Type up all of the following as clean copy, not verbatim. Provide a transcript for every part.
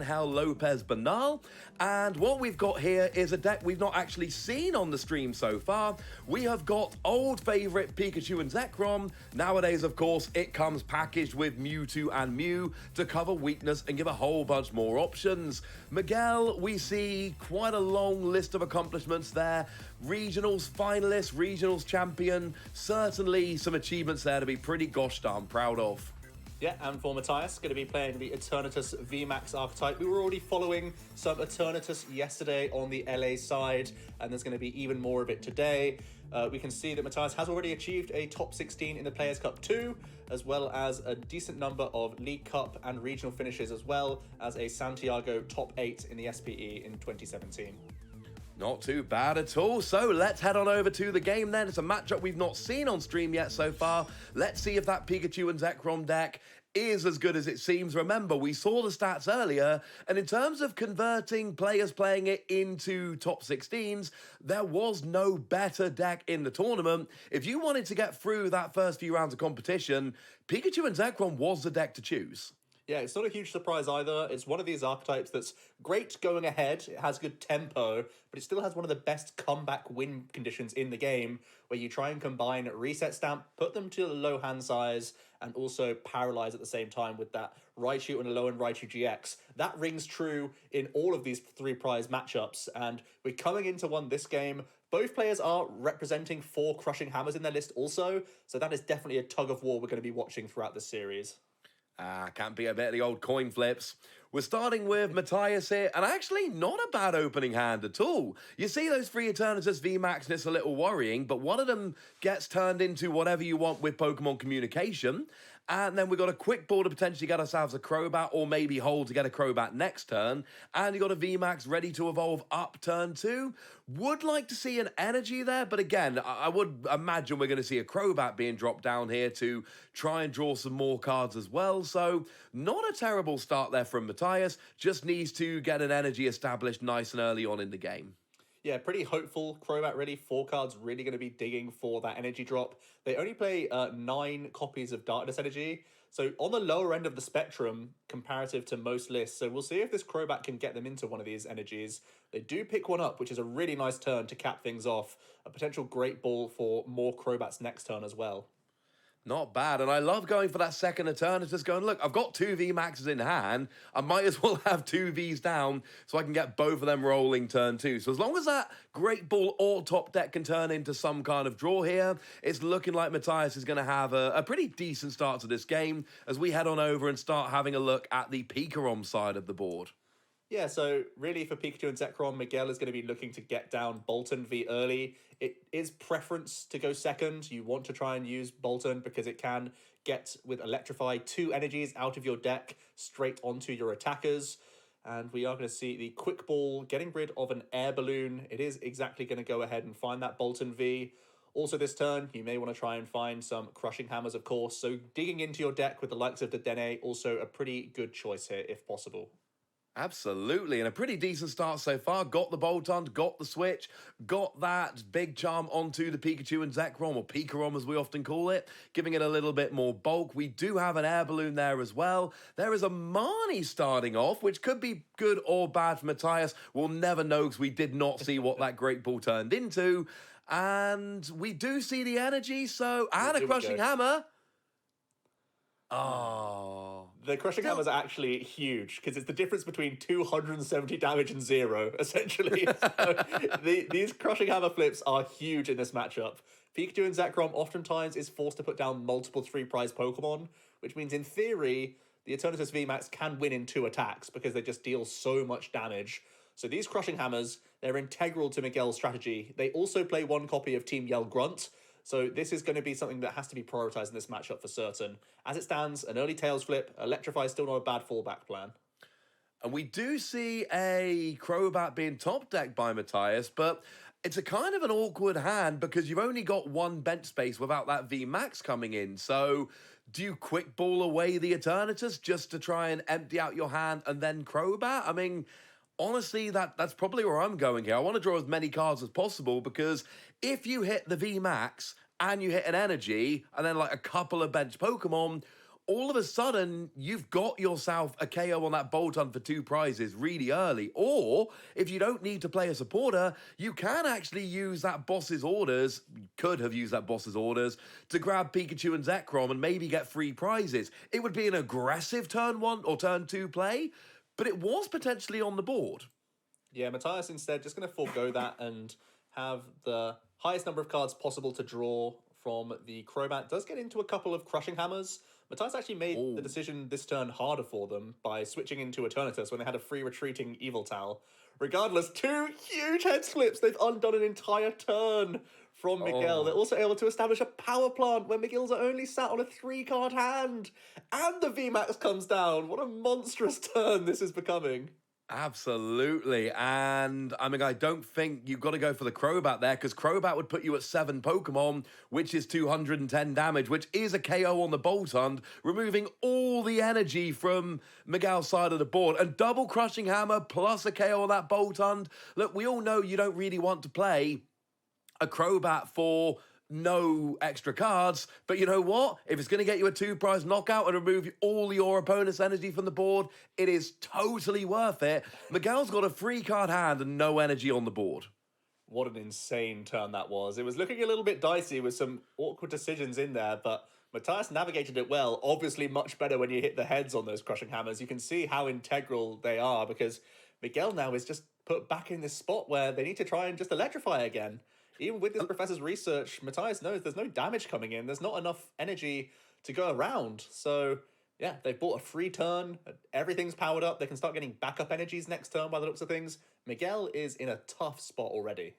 Lopez, Bernal, and what we've got here is a deck we've not actually seen on the stream so far. We have got old favourite Pikachu and Zekrom. Nowadays, of course, it comes packaged with Mewtwo and Mew to cover weakness and give a whole bunch more options. Miguel, we see quite a long list of accomplishments there. Regionals finalist, regionals champion, certainly some achievements there to be pretty gosh darn proud of. Yeah, and for Matias, going to be playing the Eternatus VMAX archetype. We were already following some Eternatus yesterday on the LA side, and there's going to be even more of it today. We can see that Matias has already achieved a top 16 in the Players' Cup 2, as well as a decent number of League Cup and regional finishes, as well as a Santiago top 8 in the SPE in 2017. Not too bad at all. So let's head on over to the game then. It's a matchup we've not seen on stream yet so far. Let's see if that Pikachu and Zekrom deck is as good as it seems. Remember, we saw the stats earlier, and in terms of converting players playing it into top 16s, there was no better deck in the tournament. If you wanted to get through that first few rounds of competition, Pikachu and Zekrom was the deck to choose. Yeah, it's not a huge surprise either. It's one of these archetypes that's great going ahead. It has good tempo, but it still has one of the best comeback win conditions in the game, where you try and combine Reset Stamp, put them to a low hand size, and also Paralyze at the same time with that Raichu and a low-end Raichu GX. That rings true in all of these three prize matchups, and we're coming into one this game. Both players are representing 4 Crushing Hammers in their list also, so that is definitely a tug of war we're going to be watching throughout this series. Can't be a bit of the old coin flips. We're starting with Matias here, and actually not a bad opening hand at all. You see those 3 Eternatus VMAX, and it's a little worrying, but one of them gets turned into whatever you want with Pokemon Communication, and then we've got a quick ball to potentially get ourselves a Crobat, or maybe hold to get a Crobat next turn, and you got a VMAX ready to evolve up turn 2. Would like to see an energy there, but again, I would imagine we're going to see a Crobat being dropped down here to try and draw some more cards as well, so not a terrible start there from Matias, just needs to get an energy established nice and early on in the game. Yeah, pretty hopeful. Crobat ready. 4 cards really going to be digging for that energy drop. They only play 9 copies of Darkness Energy, so on the lower end of the spectrum comparative to most lists. So we'll see if this Crobat can get them into one of these energies. They do pick one up, which is a really nice turn to cap things off. A potential great ball for more Crobats next turn as well. Not bad, and I love going for that second Eternatus, going, look, I've got 2 VMAXs in hand, I might as well have 2 Vs down so I can get both of them rolling turn 2. So as long as that Great Ball or top deck can turn into some kind of draw here, it's looking like Matias is going to have a pretty decent start to this game as we head on over and start having a look at the Pikarom side of the board. Yeah, so really for Pikachu and Zekrom, Miguel is going to be looking to get down Bolton V early. It is preference to go second. You want to try and use Bolton because it can get, with Electrify, 2 energies out of your deck straight onto your attackers. And we are going to see the Quick Ball getting rid of an Air Balloon. It is exactly going to go ahead and find that Bolton V. Also this turn, you may want to try and find some Crushing Hammers, of course. So digging into your deck with the likes of the Dene, also a pretty good choice here, if possible. Absolutely, and a pretty decent start so far. Got the Bolton, got the switch, got that big charm onto the Pikachu and Zekrom, or Pikarom as we often call it, giving it a little bit more bulk. We do have an Air Balloon there as well. There is a Marnie starting off, which could be good or bad for Matias. We'll never know because we did not see what that Great Ball turned into. And we do see the energy, so, and a Crushing Hammer. Oh. The Crushing Hammer is actually huge because it's the difference between 270 damage and 0, essentially. So these Crushing Hammer flips are huge in this matchup. Pikachu and Zekrom oftentimes is forced to put down multiple 3-prize Pokemon, which means in theory, the Eternatus VMAX can win in 2 attacks because they just deal so much damage. So these Crushing Hammers, they're integral to Miguel's strategy. They also play 1 copy of Team Yell Grunt, so this is going to be something that has to be prioritized in this matchup for certain. As it stands, an early Tails flip, Electrify is still not a bad fallback plan. And we do see a Crobat being top decked by Matias, but it's a kind of an awkward hand because you've only got 1 bench space without that VMAX coming in. So do you quick ball away the Eternatus just to try and empty out your hand and then Crobat? I mean, honestly, that's probably where I'm going here. I want to draw as many cards as possible because if you hit the VMAX and you hit an energy and then like a couple of bench Pokemon, all of a sudden, you've got yourself a KO on that bolt hunt for 2 prizes really early. Or, if you don't need to play a supporter, you can actually use that boss's orders, could have used that boss's orders, to grab Pikachu and Zekrom and maybe get 3 prizes. It would be an aggressive turn 1 or turn 2 play, but it was potentially on the board. Yeah, Matias instead just going to forego that and have the highest number of cards possible to draw from the Crobat. Does get into a couple of Crushing Hammers. Matias actually made the decision this turn harder for them by switching into Eternatus when they had a free retreating Eviltal. Regardless, 2 huge head slips. They've undone an entire turn from Miguel. They're also able to establish a power plant when Miguel's only sat on a 3-card hand. And the VMAX comes down. What a monstrous turn this is becoming. Absolutely. And I mean, I don't think you've got to go for the Crobat there, because Crobat would put you at 7 Pokemon, which is 210 damage, which is a KO on the Bolt Hunt, removing all the energy from Miguel's side of the board. And double Crushing Hammer plus a KO on that Bolt Hunt. Look, we all know you don't really want to play a Crobat for no extra cards, but you know what? If it's going to get you a 2-prize knockout and remove all your opponent's energy from the board, it is totally worth it. Miguel's got a 3-card hand and no energy on the board. What an insane turn that was. It was looking a little bit dicey with some awkward decisions in there, but Matias navigated it well. Obviously much better when you hit the heads on those Crushing Hammers. You can see how integral they are, because Miguel now is just put back in this spot where they need to try and just electrify again. Even with this professor's research, Matias knows there's no damage coming in. There's not enough energy to go around. So, yeah, they've bought a free turn. Everything's powered up. They can start getting backup energies next turn by the looks of things. Miguel is in a tough spot already.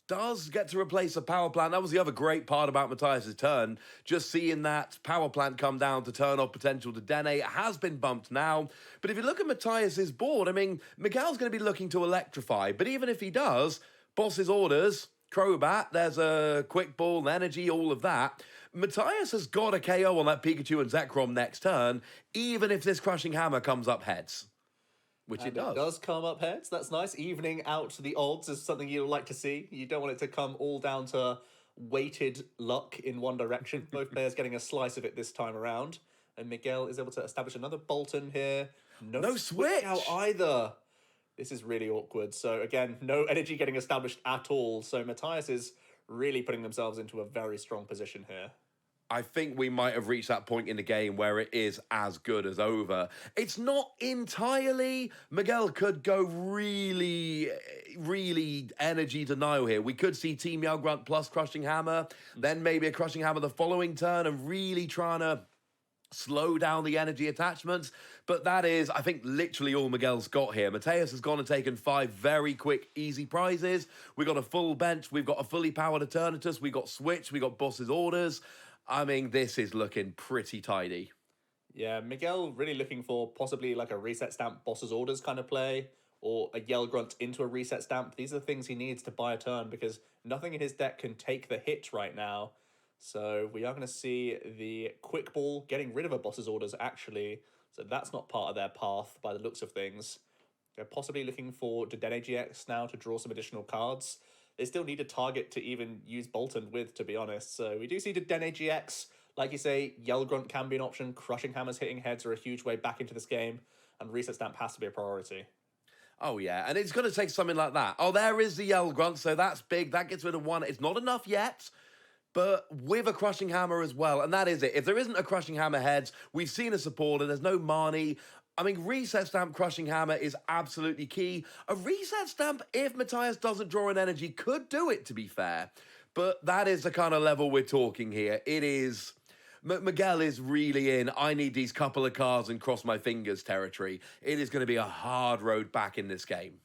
Does get to replace a power plant. That was the other great part about Matias' turn. Just seeing that power plant come down to turn off potential to Dene. It has been bumped now. But if you look at Matias' board, I mean, Miguel's going to be looking to electrify. But even if he does, boss's orders, Crobat, there's a quick ball, energy, all of that. Matias has got a KO on that Pikachu and Zekrom next turn, even if this Crushing Hammer comes up heads. Which it does. It does come up heads. That's nice. Evening out the odds is something you'd like to see. You don't want it to come all down to weighted luck in one direction. Both players getting a slice of it this time around. And Miguel is able to establish another Bolton here. No switch out either. This is really awkward. So again, no energy getting established at all. So Matias is really putting themselves into a very strong position here. I think we might have reached that point in the game where it is as good as over. It's not entirely. Miguel could go really energy denial here. We could see Team Yell Grunt plus Crushing Hammer, then maybe a Crushing Hammer the following turn, and really trying to slow down the energy attachments. But that is, I think, literally all Miguel's got here. Matias has gone and taken 5 very quick, easy prizes. We've got a full bench. We've got a fully powered Eternatus. We've got Switch. We've got Boss's Orders. I mean, this is looking pretty tidy. Yeah, Miguel really looking for possibly like a reset stamp Boss's Orders kind of play, or a Yell Grunt into a reset stamp. These are the things he needs to buy a turn, because nothing in his deck can take the hit right now. So we are going to see the Quick Ball getting rid of a Boss's Orders, actually. So that's not part of their path by the looks of things. They're possibly looking for Dedenne GX now to draw some additional cards. They still need a target to even use Bolton with, to be honest. So we do see Dedenne GX. Like you say, Yell Grunt can be an option. Crushing Hammers hitting heads are a huge way back into this game. And Reset Stamp has to be a priority. Oh, yeah. And it's going to take something like that. Oh, there is the Yell Grunt, so that's big. That gets rid of 1. It's not enough yet, but with a Crushing Hammer as well. And that is it. If there isn't a Crushing Hammer heads, we've seen a supporter. There's no Marnie. I mean, Reset Stamp Crushing Hammer is absolutely key. A Reset Stamp, if Matias doesn't draw an energy, could do it, to be fair. But that is the kind of level we're talking here. It is... Miguel is really in, I need these couple of cards and cross my fingers territory. It is going to be a hard road back in this game.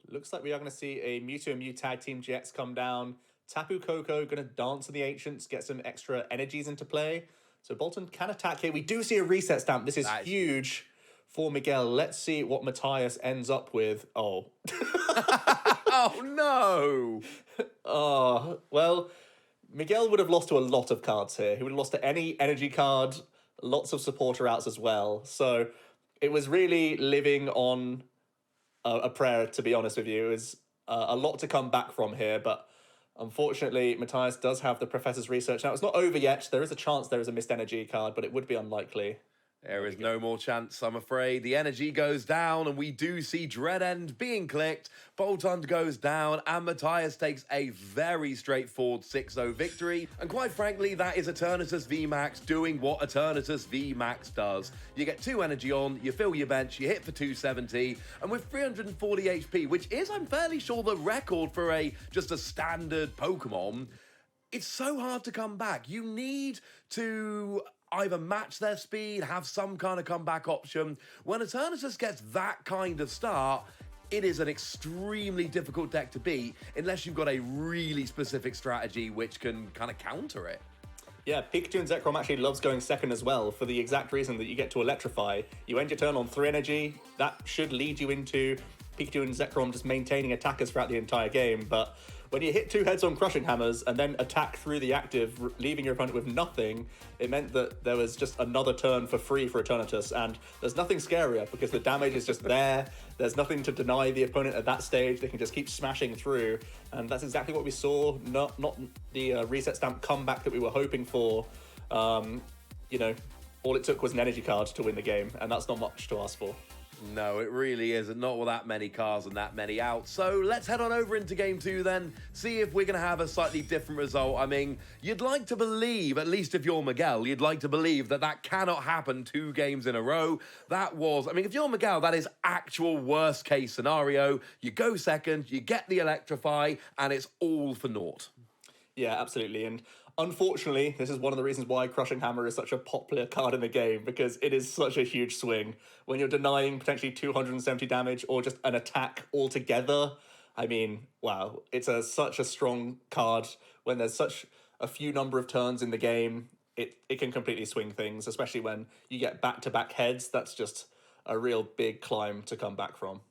Looks like we are going to see a Mewtwo and Mew Tag Team GX come down. Tapu Koko going to dance to the Ancients, get some extra energies into play. So Bolton can attack here. We do see a Reset Stamp. This is huge for Miguel. Let's see what Matias ends up with. Oh. Oh, no. Oh, well, Miguel would have lost to a lot of cards here. He would have lost to any energy card, lots of supporter outs as well. So it was really living on a prayer, to be honest with you. It was a lot to come back from here, but Unfortunately, Matias does have the Professor's Research. Now, it's not over yet. There is a chance there is a Missed Energy card, but it would be unlikely. There is no more chance, I'm afraid. The energy goes down, and we do see Dread End being clicked. Boltund goes down, and Matias takes a very straightforward 6-0 victory. And quite frankly, that is Eternatus VMAX doing what Eternatus VMAX does. You get 2 energy on, you fill your bench, you hit for 270, and with 340 HP, which is, I'm fairly sure, the record for just a standard Pokemon, it's so hard to come back. You need to either match their speed, have some kind of comeback option. When Eternatus gets that kind of start, it is an extremely difficult deck to beat unless you've got a really specific strategy which can kind of counter it. Yeah, Pikachu and Zekrom actually loves going second as well for the exact reason that you get to Electrify. You end your turn on 3 energy, that should lead you into Pikachu and Zekrom just maintaining attackers throughout the entire game, but when you hit 2 heads on Crushing Hammers and then attack through the active, leaving your opponent with nothing, it meant that there was just another turn for free for Eternatus, and there's nothing scarier because the damage is just there. There's nothing to deny the opponent at that stage. They can just keep smashing through, and that's exactly what we saw. Not the reset stamp comeback that we were hoping for. You know, all it took was an energy card to win the game, and that's not much to ask for. No, it really isn't. Not with that many cars and that many out. So let's head on over into game 2 then, see if we're going to have a slightly different result. I mean, you'd like to believe, at least if you're Miguel, you'd like to believe that that cannot happen 2 games in a row. That was, I mean, if you're Miguel, that is actual worst case scenario. You go second, you get the Electrify, and it's all for naught. Yeah, absolutely. And unfortunately, this is one of the reasons why Crushing Hammer is such a popular card in the game, because it is such a huge swing. When you're denying potentially 270 damage or just an attack altogether, I mean, wow, it's such a strong card. When there's such a few number of turns in the game, it can completely swing things, especially when you get back-to-back heads. That's just a real big climb to come back from.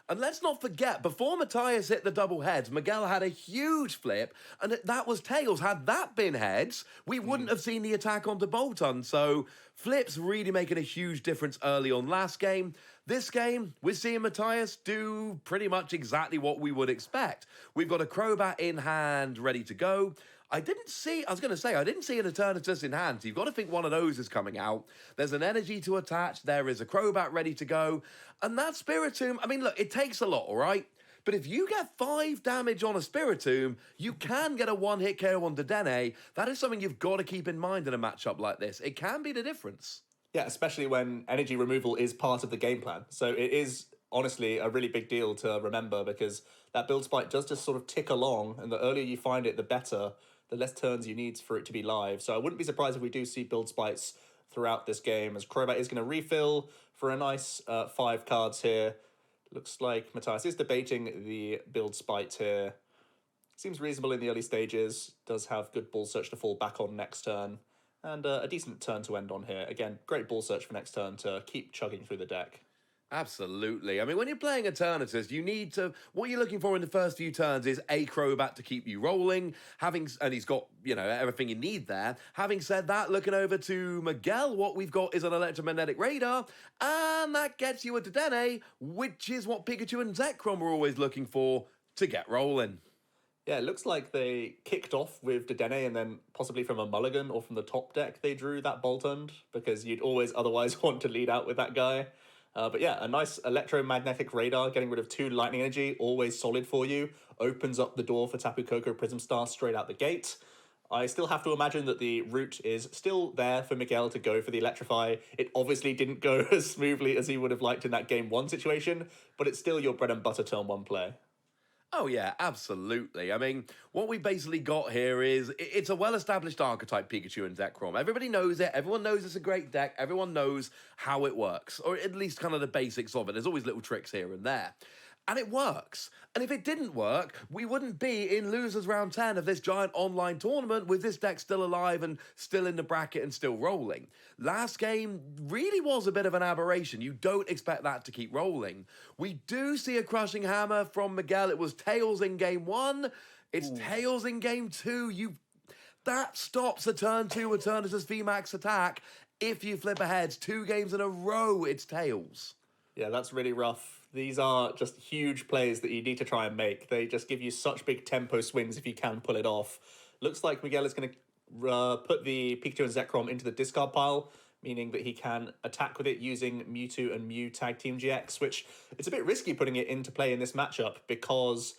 And let's not forget, before Matias hit the double heads, Miguel had a huge flip, and that was tails. Had that been heads, we wouldn't have seen the attack onto Boltund. So flips really making a huge difference early on last game. This game, we're seeing Matias do pretty much exactly what we would expect. We've got a Crobat in hand ready to go. I didn't see an Eternatus in hand, so you've got to think one of those is coming out. There's an energy to attach, there is a Crobat ready to go, and that Spiritomb, I mean, look, it takes a lot, all right? But if you get 5 damage on a Spiritomb, you can get a 1-hit KO on Dedenne. That is something you've got to keep in mind in a matchup like this. It can be the difference. Yeah, especially when energy removal is part of the game plan. So it is honestly a really big deal to remember, because that build spike does just sort of tick along, and the earlier you find it, the better. The less turns you need for it to be live. So I wouldn't be surprised if we do see build spikes throughout this game, as Crobat is going to refill for a nice 5 cards here. Looks like Matias is debating the build spite here. Seems reasonable in the early stages. Does have good ball search to fall back on next turn. And a decent turn to end on here. Again, great ball search for next turn to keep chugging through the deck. Absolutely. I mean, when you're playing Eternatus, you need to... What you're looking for in the first few turns is a Crobat to keep you rolling, and he's got, you know, everything you need there. Having said that, looking over to Miguel, what we've got is an Electromagnetic Radar, and that gets you a Dedenne, which is what Pikachu and Zekrom were always looking for to get rolling. Yeah, it looks like they kicked off with Dedenne, and then possibly from a mulligan or from the top deck they drew that Boltund, because you'd always otherwise want to lead out with that guy. But yeah, a nice Electromagnetic Radar, getting rid of 2 lightning energy, always solid for you. Opens up the door for Tapu Koko Prism Star straight out the gate. I still have to imagine that the route is still there for Miguel to go for the Electrify. It obviously didn't go as smoothly as he would have liked in that Game 1 situation, but it's still your bread and butter turn 1 play. Oh, yeah, absolutely. I mean, what we basically got here is, it's a well-established archetype, Pikachu and Zekrom. Everybody knows it. Everyone knows it's a great deck. Everyone knows how it works, or at least kind of the basics of it. There's always little tricks here and there. And it works. And if it didn't work, we wouldn't be in losers round 10 of this giant online tournament with this deck still alive and still in the bracket and still rolling. Last game really was a bit of an aberration. You don't expect that to keep rolling. We do see a Crushing Hammer from Miguel. It was tails in game 1. It's tails in game 2. That stops a turn 2 Eternatus VMAX attack. If you flip ahead 2 games in a row, it's tails. Yeah, that's really rough. These are just huge plays that you need to try and make. They just give you such big tempo swings if you can pull it off. Looks like Miguel is going to put the Pikachu and Zekrom into the discard pile, meaning that he can attack with it using Mewtwo and Mew Tag Team GX, which it's a bit risky putting it into play in this matchup because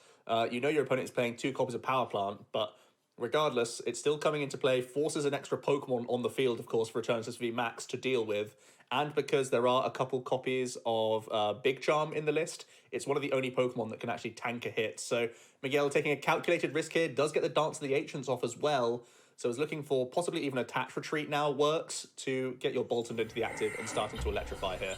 you know your opponent is playing 2 copies of Power Plant, but regardless, it's still coming into play, forces an extra Pokemon on the field, of course, for Eternatus V Max to deal with, and because there are a couple copies of Big Charm in the list, it's one of the only Pokemon that can actually tank a hit. So Miguel taking a calculated risk here, does get the Dance of the Ancients off as well, so is looking for possibly even Attach Retreat now works to get your Boltund into the active and starting to electrify here.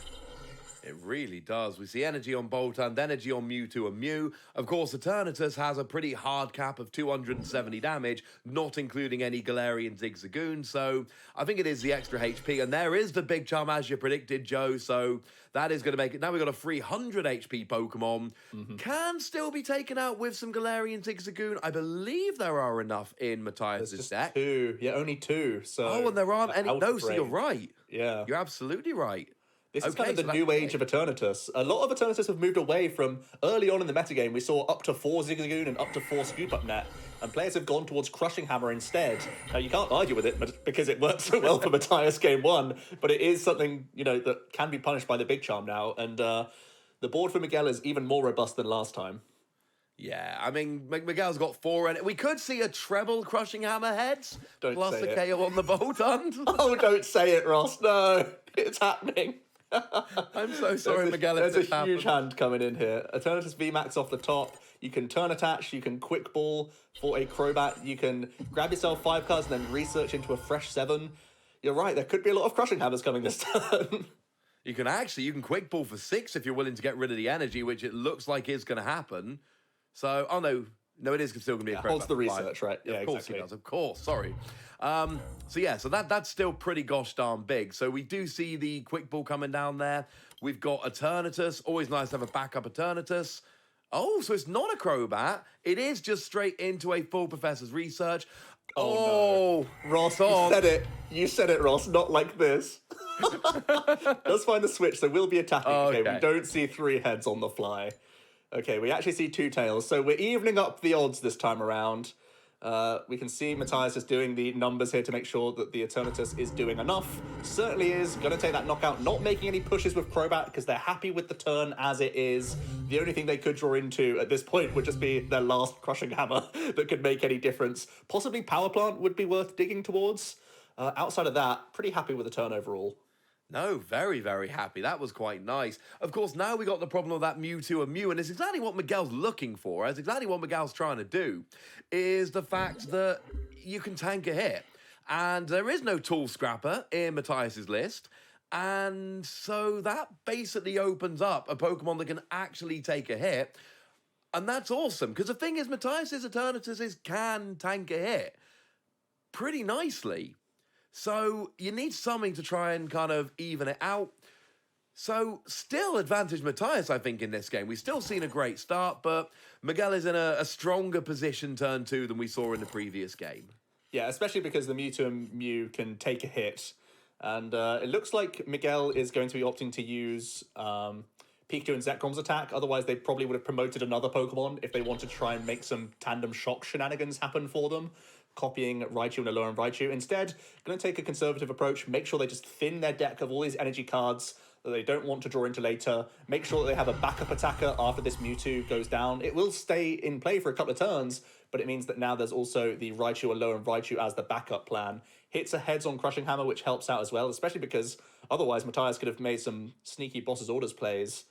It really does. We see energy on Boltund, energy on Mewtwo and Mew. Of course, Eternatus has a pretty hard cap of 270 damage, not including any Galarian Zigzagoon, so I think it is the extra HP. And there is the Big Charm, as you predicted, Joe, so that is going to make it. Now we've got a 300 HP Pokemon. Can still be taken out with some Galarian Zigzagoon. I believe there are enough in Matias' deck. 2. Yeah, only 2. So Oh, and there aren't any. No, so you're right. Yeah. You're absolutely right. This is kind of the new age of Eternatus. A lot of Eternatus have moved away from early on in the metagame. We saw up to 4 Zigzagoon and up to 4 Scoop Up Net, and players have gone towards Crushing Hammer instead. Now, you can't argue with it because it worked so well for Matias game 1, but it is something, you know, that can be punished by the Big Charm now, and the board for Miguel is even more robust than last time. Yeah, I mean, Miguel's got 4, and we could see a treble Crushing Hammer heads, plus a KO on the Boltund. Oh, don't say it, Ross. No, it's happening. I'm so sorry, Miguel. There's a huge hand coming in here. Eternatus VMAX off the top. You can turn attach. You can quick ball for a Crobat. You can grab yourself 5 cards and then research into a fresh 7. You're right. There could be a lot of Crushing Hammers coming this turn. You can quick ball for 6 if you're willing to get rid of the energy, which it looks like is going to happen. So, oh no, it is still going to be a Crobat. Holds the research, right? Yeah, of course exactly. he does. Of course. Sorry. So that's still pretty gosh darn big. So we do see the quick ball coming down there. We've got Eternatus. Always nice to have a backup Eternatus. Oh, so it's not a Crobat. It is just straight into a full Professor's Research. Oh no. Ross, you said it. You said it, Ross. Not like this. Let's find the switch. So we'll be attacking. Okay, we don't see 3 heads on the fly. Okay, we actually see 2 tails. So we're evening up the odds this time around. We can see Matias is doing the numbers here to make sure that the Eternatus is doing enough. Certainly is. Going to take that knockout. Not making any pushes with Crobat because they're happy with the turn as it is. The only thing they could draw into at this point would just be their last Crushing Hammer that could make any difference. Possibly Power Plant would be worth digging towards. Outside of that, pretty happy with the turn overall. No, very, very happy. That was quite nice. Of course, now we got the problem of that Mewtwo and Mew, and it's exactly what Miguel's looking for. It's exactly what Miguel's trying to do, is the fact that you can tank a hit. And there is no Tool Scrapper in Matias' list, and so that basically opens up a Pokemon that can actually take a hit, and that's awesome, because the thing is, Matias' Eternatus can tank a hit pretty nicely. So you need something to try and kind of even it out. So still advantage Matias, I think, in this game. We've still seen a great start, but Miguel is in a stronger position turn 2 than we saw in the previous game. Yeah, especially because the Mewtwo and Mew can take a hit. And it looks like Miguel is going to be opting to use Pikachu and Zekrom's attack. Otherwise, they probably would have promoted another Pokemon if they wanted to try and make some tandem shock shenanigans happen for them, copying Raichu and Alolan Raichu. Instead, going to take a conservative approach, make sure they just thin their deck of all these energy cards that they don't want to draw into later, make sure that they have a backup attacker after this Mewtwo goes down. It will stay in play for a couple of turns, but it means that now there's also the Raichu and Alolan Raichu as the backup plan. Hits a heads on Crushing Hammer, which helps out as well, especially because otherwise Matias could have made some sneaky Boss's Orders plays.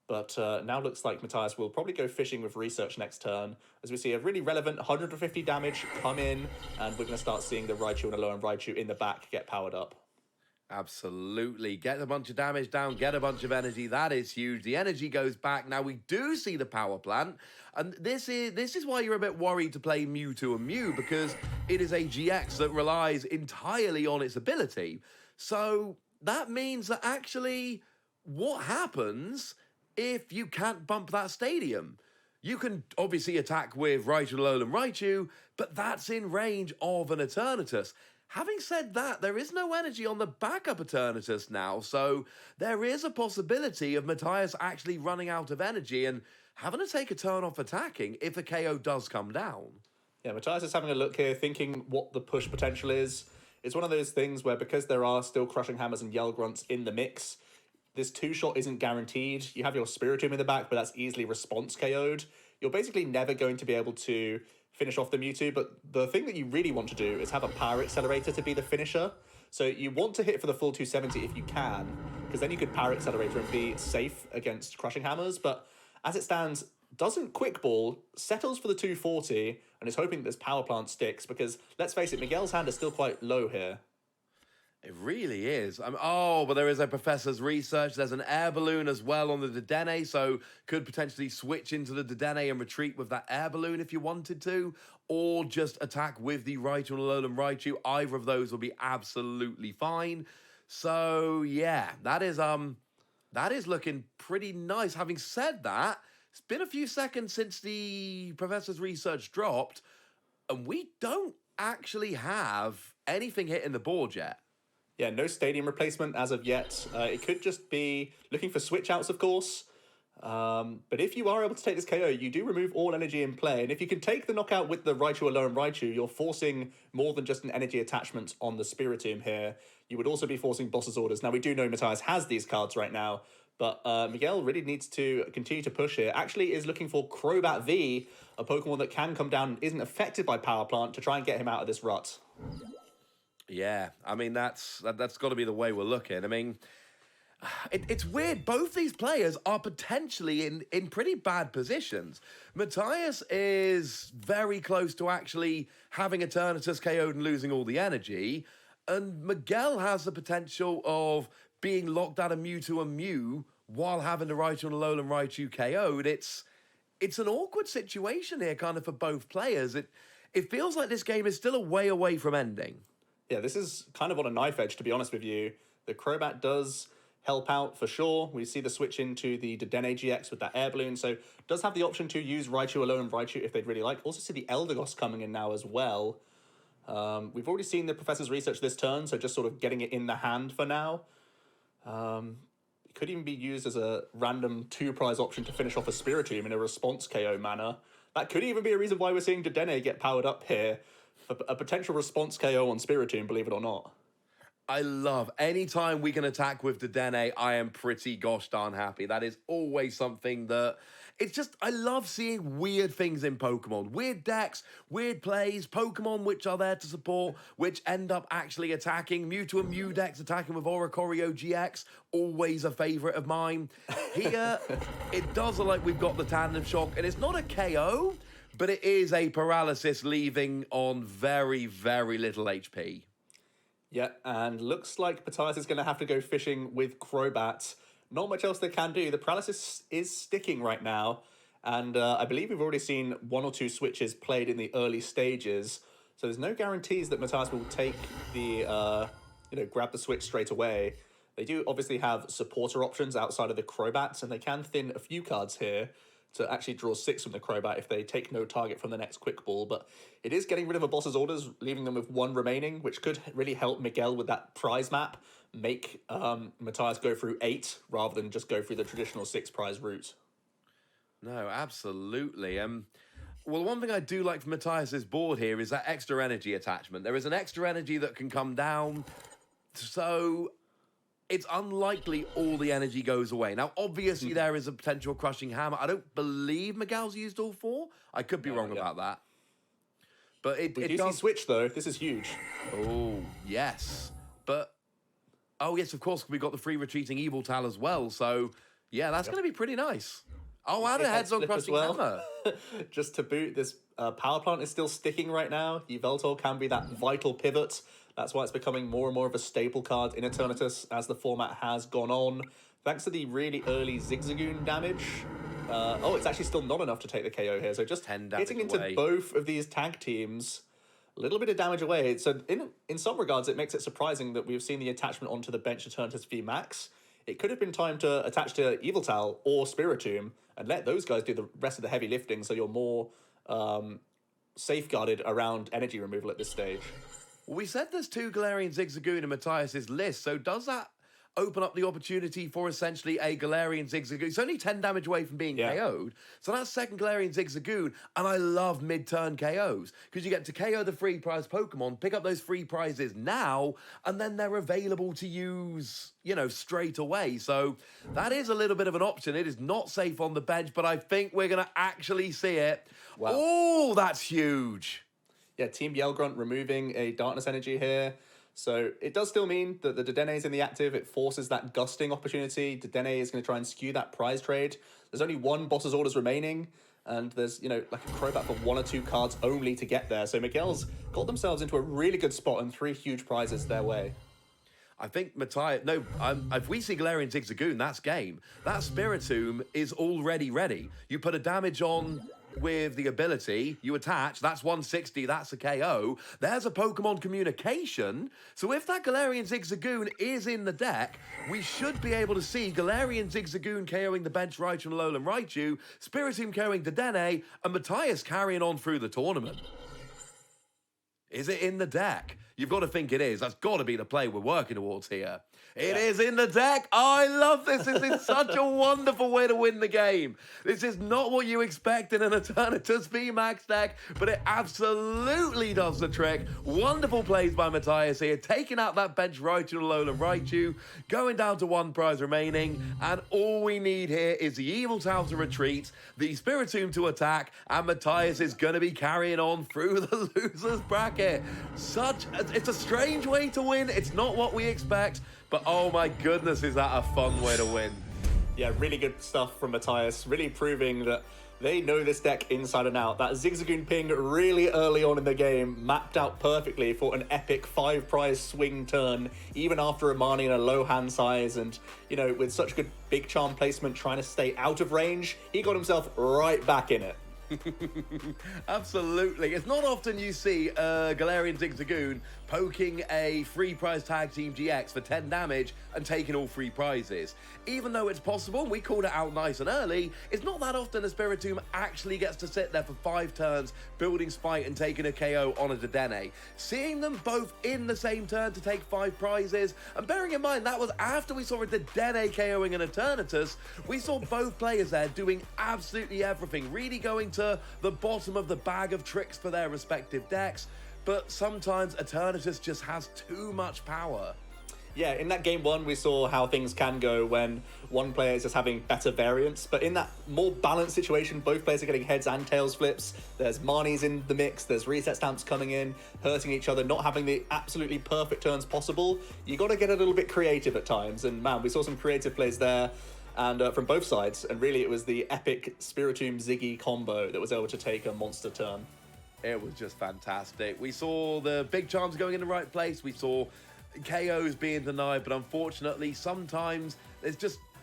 But now looks like Matias will probably go fishing with Research next turn, as we see a really relevant 150 damage come in, and we're going to start seeing the Raichu and Alolan Raichu in the back get powered up. Absolutely. Get a bunch of damage down, get a bunch of energy. That is huge. The energy goes back. Now we do see the power plant, and this is why you're a bit worried to play Mewtwo and Mew, because it is a GX that relies entirely on its ability. So that means that actually what happens if you can't bump that stadium? You can obviously attack with Raichu, Alolan Raichu, but that's in range of an Eternatus. Having said that, there is no energy on the backup Eternatus now, so there is a possibility of Matias actually running out of energy and having to take a turn off attacking if a KO does come down. Yeah, Matias is having a look here, thinking what the push potential is. It's one of those things where because there are still Crushing Hammers and Yell Grunts in the mix, this two-shot isn't guaranteed. You have your Spiritomb in the back, but that's easily response KO'd. You're basically never going to be able to finish off the Mewtwo, but the thing that you really want to do is have a Power Accelerator to be the finisher. So you want to hit for the full 270 if you can, because then you could Power Accelerator and be safe against Crushing Hammers, but as it stands, doesn't Quick Ball, settles for the 240, and is hoping that this Power Plant sticks, because let's face it, Miguel's hand is still quite low here. It really is. Oh, but there is a Professor's Research. There's an air balloon as well on the Dedenne, so could potentially switch into the Dedenne and retreat with that air balloon if you wanted to, or just attack with the Raichu and Alolan Raichu. Either of those will be absolutely fine. So, yeah, that is looking pretty nice. Having said that, it's been a few seconds since the Professor's Research dropped, and we don't actually have anything hitting the board yet. Yeah, no stadium replacement as of yet. It could just be looking for switch outs, of course. But if you are able to take this KO, you do remove all energy in play. And if you can take the knockout with the Raichu Alolan Raichu, you're forcing more than just an energy attachment on the Spiritomb here. You would also be forcing Boss's Orders. Now, we do know Matias has these cards right now, but Miguel really needs to continue to push here. Actually is looking for Crobat V, a Pokemon that can come down and isn't affected by Power Plant, to try and get him out of this rut. Yeah, I mean, that's got to be the way we're looking. I mean, it's weird. Both these players are potentially in pretty bad positions. Matias is very close to actually having Eternatus KO'd and losing all the energy. And Miguel has the potential of being locked out of Mewtwo and Mew while having the Raichu and Alolan Raichu KO'd. It's an awkward situation here kind of for both players. It feels like this game is still a way away from ending. Yeah, this is kind of on a knife edge, to be honest with you. The Crobat does help out for sure. We see the switch into the Dedenne GX with that air balloon, so does have the option to use Raichu Alolan Raichu if they'd really like. Also see the Eldegoss coming in now as well. We've already seen the Professor's Research this turn, so just sort of getting it in the hand for now. It could even be used as a random 2-prize option to finish off a Spiritomb in a response KO manner. That could even be a reason why we're seeing Dedenne get powered up here. A potential response KO on Spiritomb, believe it or not. I love anytime we can attack with Dedenne, I am pretty gosh darn happy. That is always something that it's just, I love seeing weird things in Pokemon. Weird decks, weird plays, Pokemon which are there to support, which end up actually attacking. Mewtwo and Mew decks attacking with Oricorio GX, always a favorite of mine. Here, it does look like we've got the Tandem Shock, and it's not a KO, but it is a paralysis leaving on very, very little HP. Yeah, and looks like Matias is going to have to go fishing with Crobat. Not much else they can do. The paralysis is sticking right now, and I believe we've already seen 1 or 2 switches played in the early stages, so there's no guarantees that Matias will take the, grab the switch straight away. They do obviously have supporter options outside of the Crobats, and they can thin a few cards here to actually draw 6 from the Crobat if they take no target from the next Quick Ball, but it is getting rid of a Boss's Orders, leaving them with 1 remaining, which could really help Miguel with that prize map, make Matias go through 8 rather than just go through the traditional 6 prize route. No, absolutely. Well, one thing I do like from Matias's board here is that extra energy attachment. There is an extra energy that can come down, so it's unlikely all the energy goes away. Now, obviously, there is a potential Crushing Hammer. I don't believe Miguel's used all 4. I could be wrong about that. But it do does see switch, though. This is huge. Oh, yes. But, oh, yes, of course, we got the free retreating Evil Tal as well. So, yeah, that's going to be pretty nice. Oh, and a heads on Crushing Hammer. Just to boot, this Power Plant is still sticking right now. Yveltal can be that vital pivot. That's why it's becoming more and more of a staple card in Eternatus as the format has gone on. Thanks to the really early Zigzagoon damage. It's actually still not enough to take the KO here. So just hitting into both of these tag teams, a little bit of damage away. So in some regards, it makes it surprising that we've seen the attachment onto the bench Eternatus V Max. It could have been time to attach to Yveltal or Spiritomb and let those guys do the rest of the heavy lifting so you're more safeguarded around energy removal at this stage. Well, we said there's 2 Galarian Zigzagoon in Matias's list, so does that open up the opportunity for essentially a Galarian Zigzagoon? It's only 10 damage away from being KO'd, so that's second Galarian Zigzagoon, and I love mid-turn KOs, because you get to KO the free prize Pokemon, pick up those free prizes now, and then they're available to use, you know, straight away. So that is a little bit of an option. It is not safe on the bench, but I think we're going to actually see it. Wow. Oh, that's huge. Yeah, Team Yellgrunt removing a Darkness Energy here. So it does still mean that the Dedenne is in the active. It forces that gusting opportunity. Dedenne is going to try and skew that prize trade. There's only 1 Boss's Orders remaining, and there's, you know, like a Crobat for 1 or 2 cards only to get there. So Miguel's got themselves into a really good spot and 3 huge prizes their way. I think Matias... No, if we see Galarian Zigzagoon, that's game. That Spiritomb is already ready. You put a damage on with the ability, you attach, that's 160, that's a KO. There's a Pokemon communication. So if that Galarian Zigzagoon is in the deck, we should be able to see Galarian Zigzagoon KOing the bench Raichu and Alolan Raichu, Spiritomb KOing Dedenne, and Matias carrying on through the tournament. Is it in the deck? You've got to think it is. That's got to be the play we're working towards here. It is in the deck. Oh, I love this. This is such a wonderful way to win the game. This is not what you expect in an Eternatus VMAX deck, but it absolutely does the trick. Wonderful plays by Matias here, taking out that bench Raichu and Alolan Raichu, going down to 1 prize remaining, and all we need here is the Evil Town to retreat, the Spiritomb to attack, and Matias is going to be carrying on through the loser's bracket. It's a strange way to win. It's not what we expect, but oh my goodness, is that a fun way to win. Yeah, really good stuff from Matias, really proving that they know this deck inside and out. That Zigzagoon ping really early on in the game mapped out perfectly for an epic 5-prize swing turn, even after a Marnie in a low hand size, and, you know, with such good big charm placement trying to stay out of range, he got himself right back in it. Absolutely. It's not often you see Galarian Zigzagoon poking a free prize tag team GX for 10 damage and taking all 3 prizes. Even though it's possible, we called it out nice and early, it's not that often a Spiritomb actually gets to sit there for 5 turns, building Spite and taking a KO on a Dedenne. Seeing them both in the same turn to take 5 prizes, and bearing in mind that was after we saw a Dedenne KOing an Eternatus, we saw both players there doing absolutely everything, really going to the bottom of the bag of tricks for their respective decks. But sometimes Eternatus just has too much power. Yeah, in that game 1, we saw how things can go when one player is just having better variance. But in that more balanced situation, both players are getting heads and tails flips. There's Marnies in the mix, there's reset stamps coming in, hurting each other, not having the absolutely perfect turns possible. You got to get a little bit creative at times. And man, we saw some creative plays there. And from both sides, and really it was the epic Spiritomb Ziggy combo that was able to take a monster turn. It was just fantastic. We saw the big charms going in the right place. We saw KOs being denied, but unfortunately, sometimes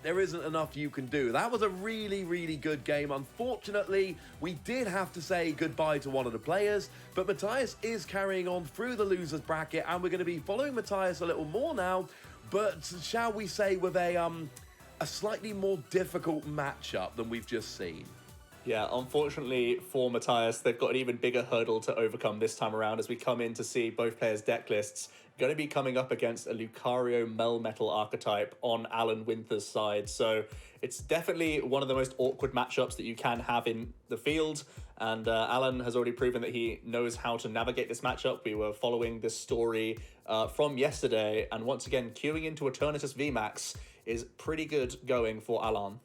there isn't enough you can do. That was a really, really good game. Unfortunately, we did have to say goodbye to one of the players, but Matias is carrying on through the losers bracket, and we're going to be following Matias a little more now, but shall we say with a slightly more difficult matchup than we've just seen. Yeah, unfortunately for Matias, they've got an even bigger hurdle to overcome this time around as we come in to see both players' deck lists going to be coming up against a Lucario Melmetal archetype on Alan Winther's side. So it's definitely one of the most awkward matchups that you can have in the field. And Alan has already proven that he knows how to navigate this matchup. We were following this story from yesterday. And once again, queuing into Eternatus VMAX is pretty good going for Alan.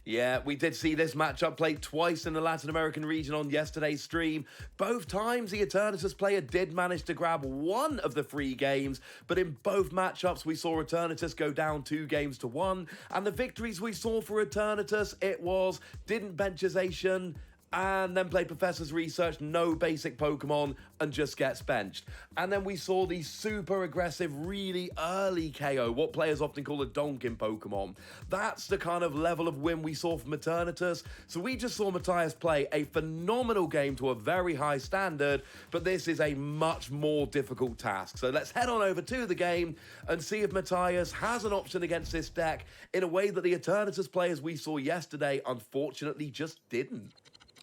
Yeah, we did see this matchup played twice in the Latin American region on yesterday's stream. Both times, the Eternatus player did manage to grab one of the 3 games, but in both matchups, we saw Eternatus go down 2-1. And the victories we saw for Eternatus, it was didn't bench Azation, and then play Professor's Research, no basic Pokemon, and just gets benched. And then we saw the super aggressive, really early KO, what players often call a donking Pokemon. That's the kind of level of win we saw from Eternatus. So we just saw Matias play a phenomenal game to a very high standard, but this is a much more difficult task. So let's head on over to the game and see if Matias has an option against this deck in a way that the Eternatus players we saw yesterday unfortunately just didn't.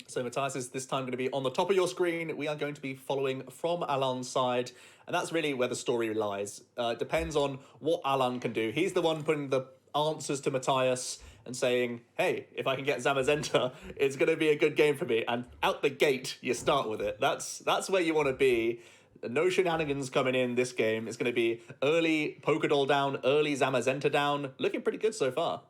So So Matias is this time going to be on the top of your screen. We are going to be following from Alan's side, and that's really where the story lies. Depends on what Alan can do. He's the one putting the answers to Matias and saying, hey, if I can get Zamazenta, it's going to be a good game for me. And out the gate, you start with it. That's where you want to be. No shenanigans coming in this game. It's going to be early Pokédoll down, early Zamazenta down. Looking pretty good so far.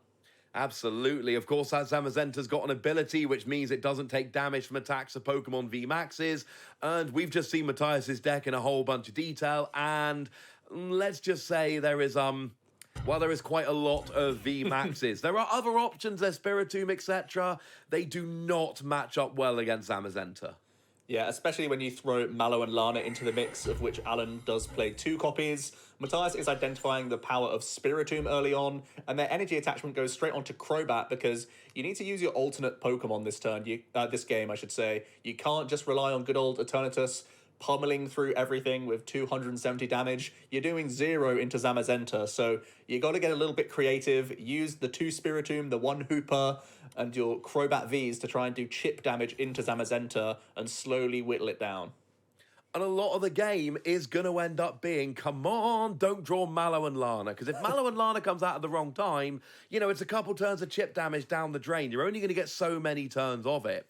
Absolutely. Of course, that Zamazenta's got an ability, which means it doesn't take damage from attacks of Pokemon VMAXs. And we've just seen Matias's deck in a whole bunch of detail. And let's just say there is, well, there is quite a lot of VMAXs. There are other options, there's Spiritomb, etc. They do not match up well against Zamazenta. Yeah, especially when you throw Mallow and Lana into the mix, of which Alan does play 2 copies. Matias is identifying the power of Spiritomb early on, and their energy attachment goes straight onto Crobat because you need to use your alternate Pokemon this turn. This game, I should say. You can't just rely on good old Eternatus pummeling through everything with 270 damage. You're doing 0 into Zamazenta, so you got to get a little bit creative. Use the 2 Spiritomb, the 1 Hooper, and your Crobat Vs to try and do chip damage into Zamazenta and slowly whittle it down. And a lot of the game is going to end up being, come on, don't draw Mallow and Lana. Because if Mallow and Lana comes out at the wrong time, you know, it's a couple turns of chip damage down the drain. You're only going to get so many turns of it.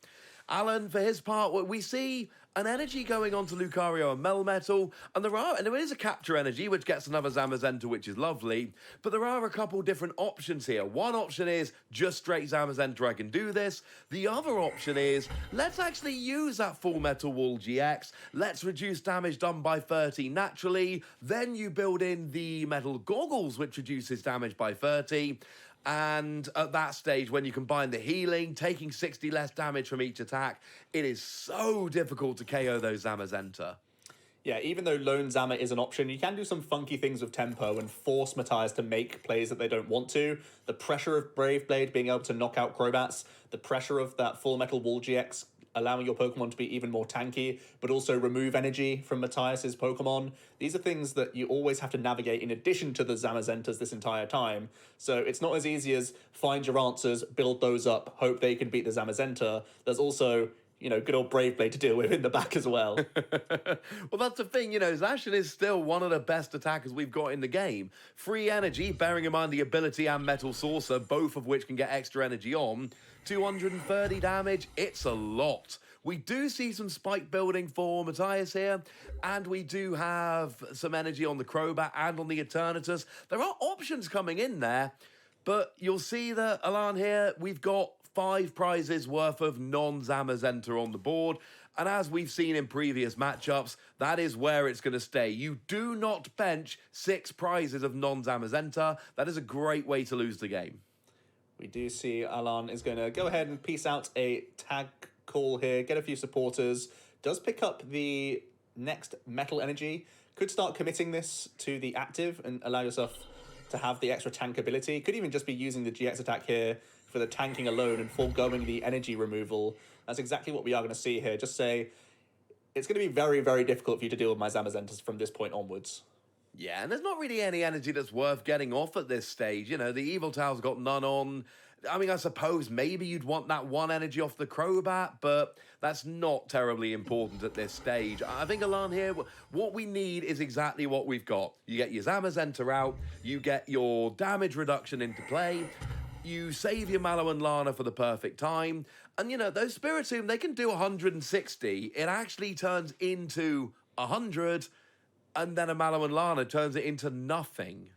Alan, for his part, we see an energy going on to Lucario and Melmetal, and there is a capture energy, which gets another Zamazenta, which is lovely, but there are a couple different options here. One option is just straight Zamazenta, I can do this. The other option is, let's actually use that Full Metal Wall GX, let's reduce damage done by 30 naturally, then you build in the Metal Goggles, which reduces damage by 30, and at that stage, when you combine the healing, taking 60 less damage from each attack, it is so difficult to KO those Zamazenta. Yeah, even though Lone Zama is an option, you can do some funky things with tempo and force Matias to make plays that they don't want to. The pressure of Brave Blade being able to knock out Crobats, the pressure of that Full Metal Wall GX allowing your Pokemon to be even more tanky, but also remove energy from Matias's Pokemon. These are things that you always have to navigate in addition to the Zamazentas this entire time. So it's not as easy as find your answers, build those up, hope they can beat the Zamazenta. There's also, you know, good old Brave Blade to deal with in the back as well. Well, that's the thing, you know, Zacian is still one of the best attackers we've got in the game. Free energy, bearing in mind the ability and Metal Saucer, both of which can get extra energy on. 230 damage, it's a lot. We do see some spike building for Matias here, and we do have some energy on the Crobat and on the Eternatus. There are options coming in there, but you'll see that, Alan, here, we've got 5 prizes worth of non-Zamazenta on the board, and as we've seen in previous matchups, that is where it's going to stay. You do not bench 6 prizes of non-Zamazenta. That is a great way to lose the game. We do see Alan is going to go ahead and piece out a tag call here, get a few supporters, does pick up the next Metal Energy, could start committing this to the active and allow yourself to have the extra tank ability. Could even just be using the GX attack here for the tanking alone and foregoing the energy removal. That's exactly what we are going to see here. Just say, it's going to be very, very difficult for you to deal with my Zamazentas from this point onwards. Yeah, and there's not really any energy that's worth getting off at this stage. You know, the Evil Tail's got none on. I mean, I suppose maybe you'd want that 1 energy off the Crobat, but that's not terribly important at this stage. I think, Alan, here, what we need is exactly what we've got. You get your Zamazenta out, you get your damage reduction into play, you save your Mallow and Lana for the perfect time, and, you know, those Spiritomb, they can do 160. It actually turns into 100, and then a Mallow and Lana turns it into nothing.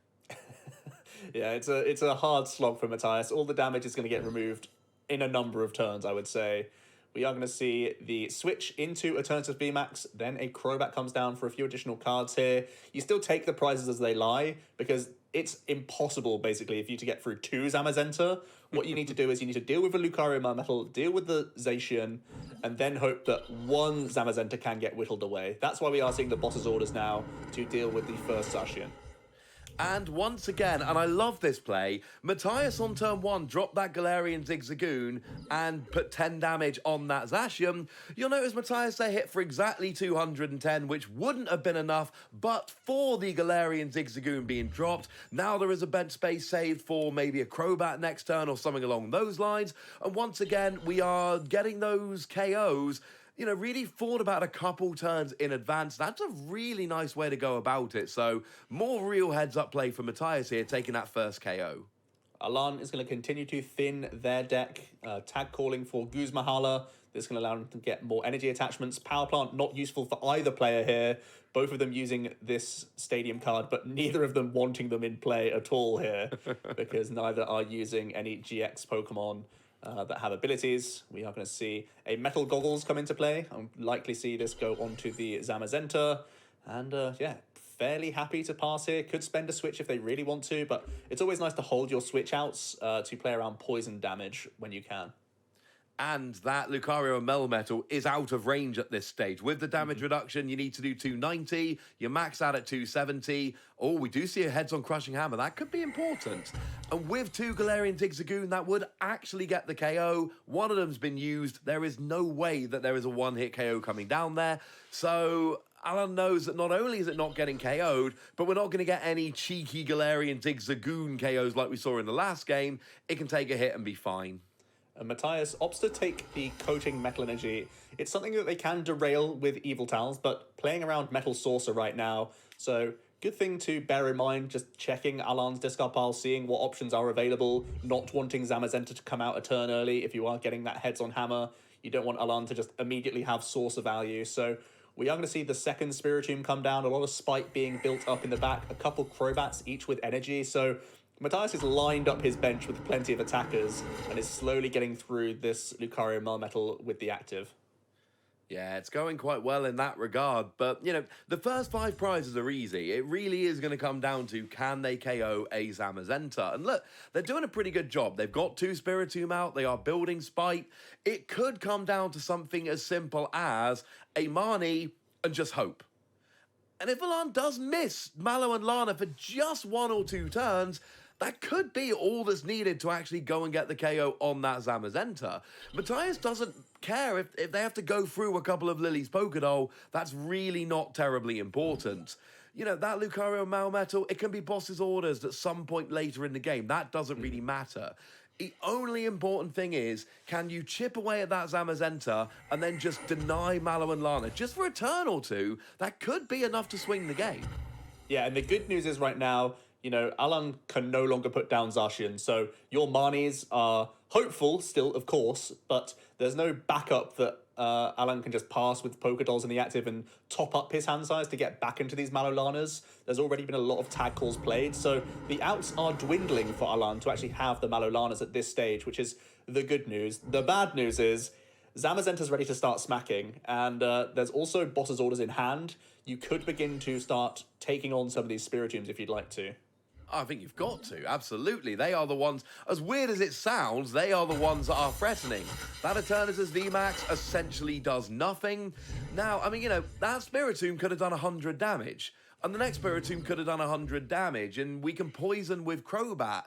Yeah, it's a hard slog for Matias. All the damage is going to get removed in a number of turns, I would say. We are going to see the switch into Eternatus VMAX, then a Crobat comes down for a few additional cards here. You still take the prizes as they lie, because it's impossible, basically, for you to get through 2 Zamazenta. What you need to do is you need to deal with a Lucario Melmetal, deal with the Zacian, and then hope that 1 Zamazenta can get whittled away. That's why we are seeing the boss's orders now to deal with the first Zacian. And once again, and I love this play, Matias on turn 1 dropped that Galarian Zigzagoon and put 10 damage on that Zacian. You'll notice Matias there hit for exactly 210, which wouldn't have been enough but for the Galarian Zigzagoon being dropped. Now there is a bench space saved for maybe a Crobat next turn or something along those lines. And once again, we are getting those KOs, you know, really thought about a couple turns in advance. That's a really nice way to go about it. So more real heads-up play for Matias here, taking that first KO. Alan is going to continue to thin their deck, tag calling for Guzmahala. This is going to allow them to get more energy attachments. Power Plant, not useful for either player here. Both of them using this stadium card, but neither of them wanting them in play at all here, because neither are using any GX Pokemon that have abilities. We are going to see a Metal Goggles come into play. I'll likely see this go onto the Zamazenta. And yeah, fairly happy to pass here. Could spend a switch if they really want to, but it's always nice to hold your switch outs to play around poison damage when you can. And that Lucario and Melmetal is out of range at this stage. With the damage reduction, you need to do 290. You max out at 270. Oh, we do see a heads-on Crushing Hammer. That could be important. And with 2 Galarian Zigzagoon, that would actually get the KO. One of them's been used. There is no way that there is a one-hit KO coming down there. So Alan knows that not only is it not getting KO'd, but we're not going to get any cheeky Galarian Zigzagoon KOs like we saw in the last game. It can take a hit and be fine. And Matias opts to take the Coating Metal Energy. It's something that they can derail with Evil Talons, but playing around Metal Saucer right now, so good thing to bear in mind, just checking Alan's discard pile, seeing what options are available, not wanting Zamazenta to come out a turn early if you are getting that heads-on hammer. You don't want Alan to just immediately have Saucer value, so we are going to see the second Spiritomb come down, a lot of Spite being built up in the back, a couple Crobats, each with energy, so Matias has lined up his bench with plenty of attackers and is slowly getting through this Lucario Melmetal with the active. Yeah, it's going quite well in that regard, but, you know, the first 5 prizes are easy. It really is going to come down to, can they KO a Zamazenta? And look, they're doing a pretty good job. They've got 2 Spiritomb out, they are building Spite. It could come down to something as simple as a Marnie and just hope. And if Alan does miss Mallow and Lana for just 1 or 2 turns, that could be all that's needed to actually go and get the KO on that Zamazenta. Matias doesn't care if they have to go through a couple of Lily's Pokédoll. That's really not terribly important. You know, that Lucario Melmetal, it can be boss's orders at some point later in the game. That doesn't really matter. The only important thing is, can you chip away at that Zamazenta and then just deny Mallow and Lana just for a turn or 2? That could be enough to swing the game. Yeah, and the good news is right now, you know, Alan can no longer put down Zacian, so your Marnies are hopeful still, of course, but there's no backup that Alan can just pass with Pokédolls in the active and top up his hand size to get back into these Malolanas. There's already been a lot of tag calls played, so the outs are dwindling for Alan to actually have the Malolanas at this stage, which is the good news. The bad news is Zamazenta's ready to start smacking, and there's also boss's orders in hand. You could begin to start taking on some of these Spiritombs if you'd like to. I think you've got to, absolutely. They are the ones, as weird as it sounds, they are the ones that are threatening. That Eternatus VMAX essentially does nothing. Now, I mean, you know, that Spiritomb could have done 100 damage, and the next Spiritomb could have done 100 damage, and we can poison with Crobat.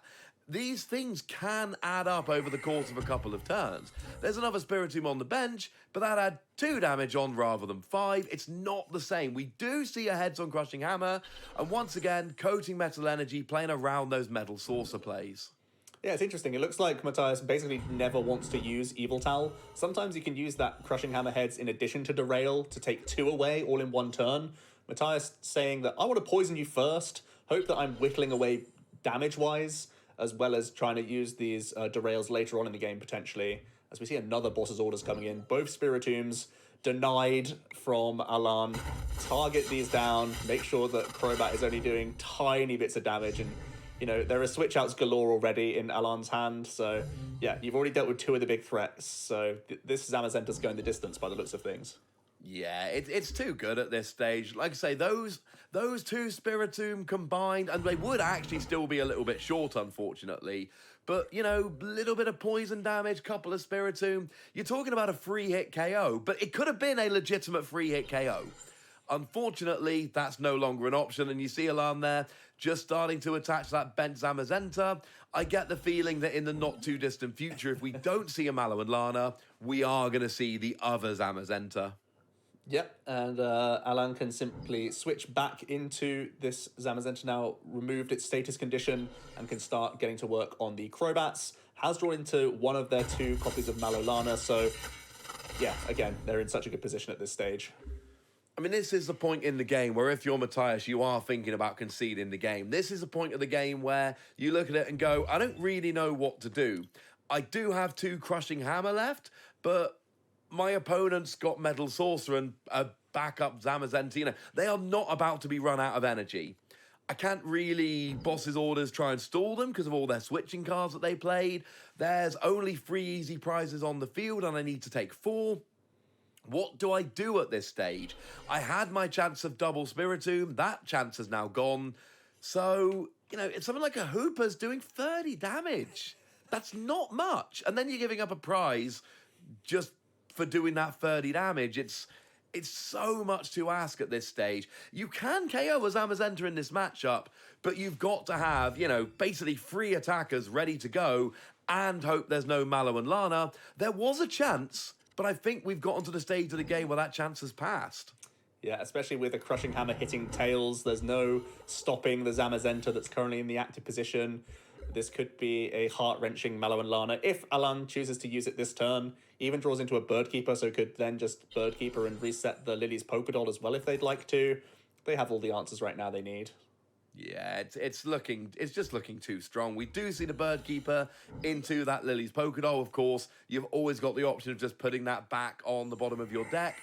These things can add up over the course of a couple of turns. There's another Spiritomb on the bench, but that had 2 damage on rather than 5. It's not the same. We do see a heads-on Crushing Hammer, and once again, Coating Metal Energy playing around those Metal Saucer plays. Yeah, it's interesting. It looks like Matias basically never wants to use Evil Tal. Sometimes you can use that Crushing Hammer heads in addition to Derail to take 2 away all in 1 turn. Matias saying that I want to poison you first, hope that I'm whittling away damage-wise, as well as trying to use these derails later on in the game, potentially. As we see another boss's orders coming in. Both Spiritombs denied from Alan. Target these down. Make sure that Crobat is only doing tiny bits of damage. And, you know, there are switch outs galore already in Alan's hand. So, yeah, you've already dealt with 2 of the big threats. So this Zamazenta's going the distance by the looks of things. Yeah, it's too good at this stage. Like I say, those 2 Spiritomb combined, and they would actually still be a little bit short, unfortunately. But, you know, little bit of poison damage, couple of Spiritomb. You're talking about a 3-hit KO, but it could have been a legitimate 3-hit KO. Unfortunately, that's no longer an option, and you see Alan there just starting to attach that bent Zamazenta. I get the feeling that in the not-too-distant future, if we don't see a Mallow and Lana, we are going to see the other Zamazenta. Yep, and Alan can simply switch back into this Zamazenta now, removed its status condition, and can start getting to work on the Crobats. Has drawn into one of their 2 copies of Mallow Lana, so yeah, again, they're in such a good position at this stage. I mean, this is the point in the game where if you're Matias, you are thinking about conceding the game. This is the point of the game where you look at it and go, I don't really know what to do. I do have 2 Crushing Hammer left, but my opponent's got Metal Sorcerer and a backup Zamazenta. They are not about to be run out of energy. I can't really, Boss's Orders, try and stall them because of all their switching cards that they played. There's only 3 easy prizes on the field and I need to take 4. What do I do at this stage? I had my chance of double Spiritomb. That chance has now gone. So, it's something like a Hooper's doing 30 damage. That's not much. And then you're giving up a prize just for doing that 30 damage. It's so much to ask at this stage. You can KO a Zamazenta in this matchup, but you've got to have, basically 3 attackers ready to go and hope there's no Mallow and Lana. There was a chance, but I think we've gotten to the stage of the game where that chance has passed. Yeah, especially with a Crushing Hammer hitting tails. There's no stopping the Zamazenta that's currently in the active position. This could be a heart-wrenching Mallow and Lana. If Alan chooses to use it this turn, he even draws into a Birdkeeper, so could then just Birdkeeper and reset the Lily's Polkadot as well if they'd like to. They have all the answers right now they need. Yeah, it's just looking too strong. We do see the Birdkeeper into that Lily's Polkadot, of course. You've always got the option of just putting that back on the bottom of your deck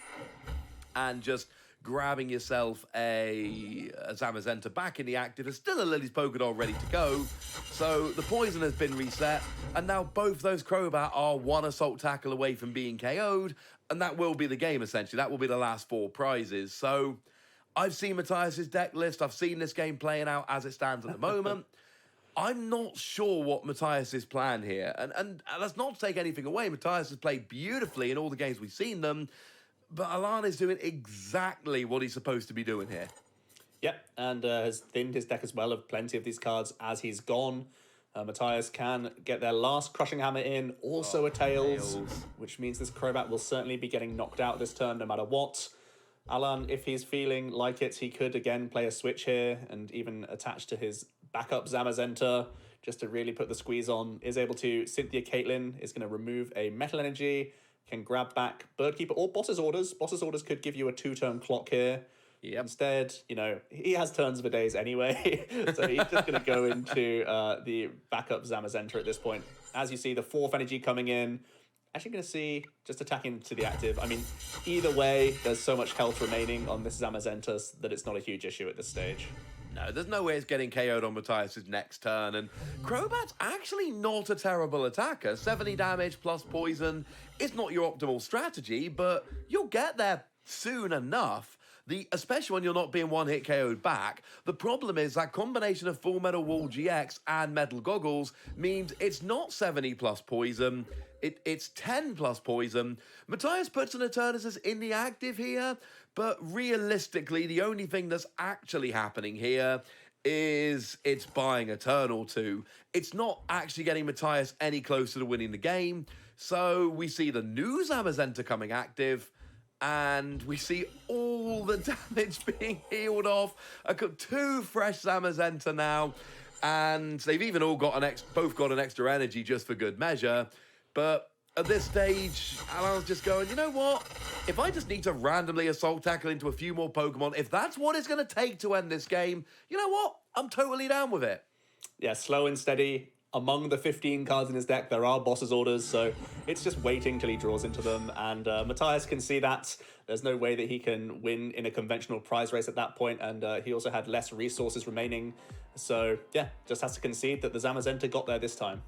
and just grabbing yourself a Zamazenta back in the active. There's still a Lily's Polkadot ready to go. So the poison has been reset, and now both those Crobat are 1 assault tackle away from being KO'd, and that will be the game, essentially. That will be the last 4 prizes. So I've seen Matias's deck list. I've seen this game playing out as it stands at the moment. I'm not sure what Matias's plan here. And that's not to take anything away. Matias has played beautifully in all the games we've seen them. But Alan is doing exactly what he's supposed to be doing here. Yep, and has thinned his deck as well of plenty of these cards as he's gone. Matias can get their last Crushing Hammer in, also a Tails, which means this Crobat will certainly be getting knocked out this turn no matter what. Alan, if he's feeling like it, he could again play a switch here and even attach to his backup Zamazenta just to really put the squeeze on. Is able to Cynthia Caitlyn, is going to remove a Metal Energy, can grab back Birdkeeper or Boss's Orders. Boss's Orders could give you a 2-turn clock here. Yep. Instead, he has turns of a days anyway, so he's just going to go into the backup Zamazenta at this point. As you see, the 4th energy coming in. Actually going to see just attacking to the active. I mean, either way, there's so much health remaining on this Zamazenta that it's not a huge issue at this stage. No, there's no way it's getting KO'd on Matias' next turn. And Crobat's actually not a terrible attacker. 70 damage plus poison is not your optimal strategy, but you'll get there soon enough. Especially when you're not being one-hit KO'd back. The problem is that combination of Full Metal Wall GX and Metal Goggles means it's not 70 plus poison, it's 10 plus poison. Matias puts an Eternatus in the active here, but realistically, the only thing that's actually happening here is it's buying a turn or 2. It's not actually getting Matias any closer to winning the game. So we see the new Zamazenta coming active, and we see all the damage being healed off. I've got 2 fresh Zamazenta now, and they've even all got both got an extra energy just for good measure. But at this stage, Alan's just going, you know what? If I just need to randomly assault tackle into a few more Pokemon, if that's what it's going to take to end this game, you know what? I'm totally down with it. Yeah, slow and steady. Among the 15 cards in his deck, there are Boss's Orders, so it's just waiting till he draws into them, and Matias can see that. There's no way that he can win in a conventional prize race at that point, and he also had less resources remaining, so yeah, just has to concede that the Zamazenta got there this time.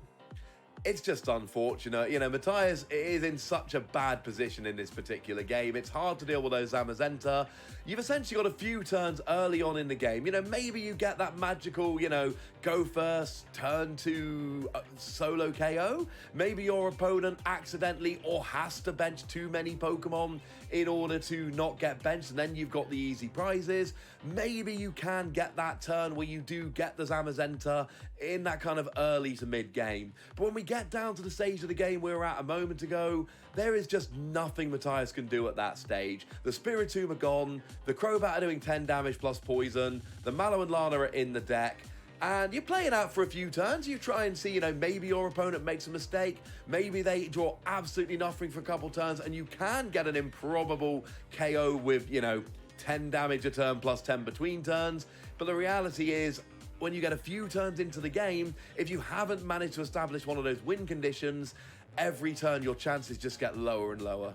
It's just unfortunate. You know, Matias is in such a bad position in this particular game. It's hard to deal with those Zamazenta. You've essentially got a few turns early on in the game. You know, maybe you get that magical, you know, go first, turn to solo KO. Maybe your opponent accidentally or has to bench too many Pokemon in order to not get benched, and then you've got the easy prizes. Maybe you can get that turn where you do get the Zamazenta in that kind of early to mid game. But when we get down to the stage of the game we were at a moment ago, there is just nothing Matias can do at that stage. The Spiritomb are gone, the Crobat are doing 10 damage plus poison, the Mallow and Lana are in the deck, and you're playing out for a few turns. You try and see, you know, maybe your opponent makes a mistake. Maybe they draw absolutely nothing for a couple turns, and you can get an improbable KO with, you know, 10 damage a turn plus 10 between turns. But the reality is, when you get a few turns into the game, if you haven't managed to establish one of those win conditions, every turn your chances just get lower and lower.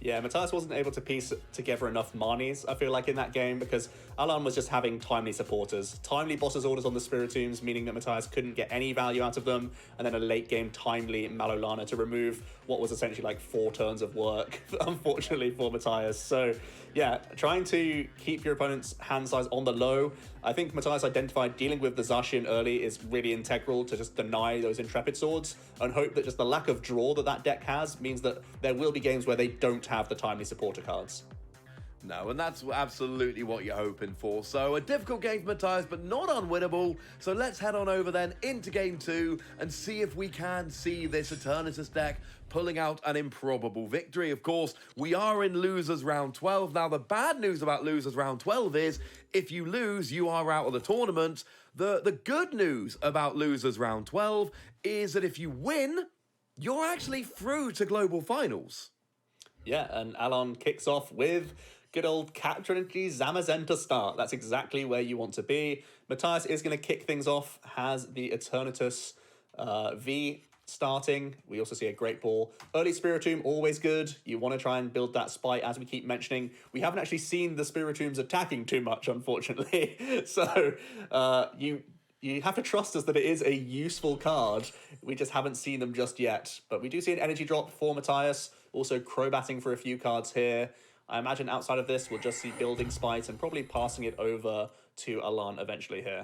Yeah, Matias wasn't able to piece together enough Marnies, I feel like, in that game, because Alan was just having timely supporters. Timely Boss's Orders on the Spiritombs, meaning that Matias couldn't get any value out of them, and then a late game timely Malolana to remove what was essentially like 4 turns of work, unfortunately, for Matias. So, yeah, trying to keep your opponent's hand size on the low. I think Matias identified dealing with the Zacian early is really integral to just deny those Intrepid Swords, and hope that just the lack of draw that deck has means that there will be games where they don't have the timely supporter cards. No, and that's absolutely what you're hoping for. So a difficult game for Matias, but not unwinnable. So let's head on over then into game 2 and see if we can see this Eternatus deck pulling out an improbable victory. Of course, we are in losers round 12. Now, the bad news about losers round 12 is if you lose, you are out of the tournament. The good news about losers round 12 is that if you win, you're actually through to global finals. Yeah, and Alon kicks off with good old Capture Energy Zamazenta start. That's exactly where you want to be. Matias is going to kick things off, has the Eternatus V starting. We also see a Great Ball. Early Spiritomb, always good. You want to try and build that spite, as we keep mentioning. We haven't actually seen the Spiritombs attacking too much, unfortunately. So you have to trust us that it is a useful card. We just haven't seen them just yet. But we do see an energy drop for Matias. Also Crobatting for a few cards here. I imagine outside of this, we'll just see building Spite and probably passing it over to Alan eventually here.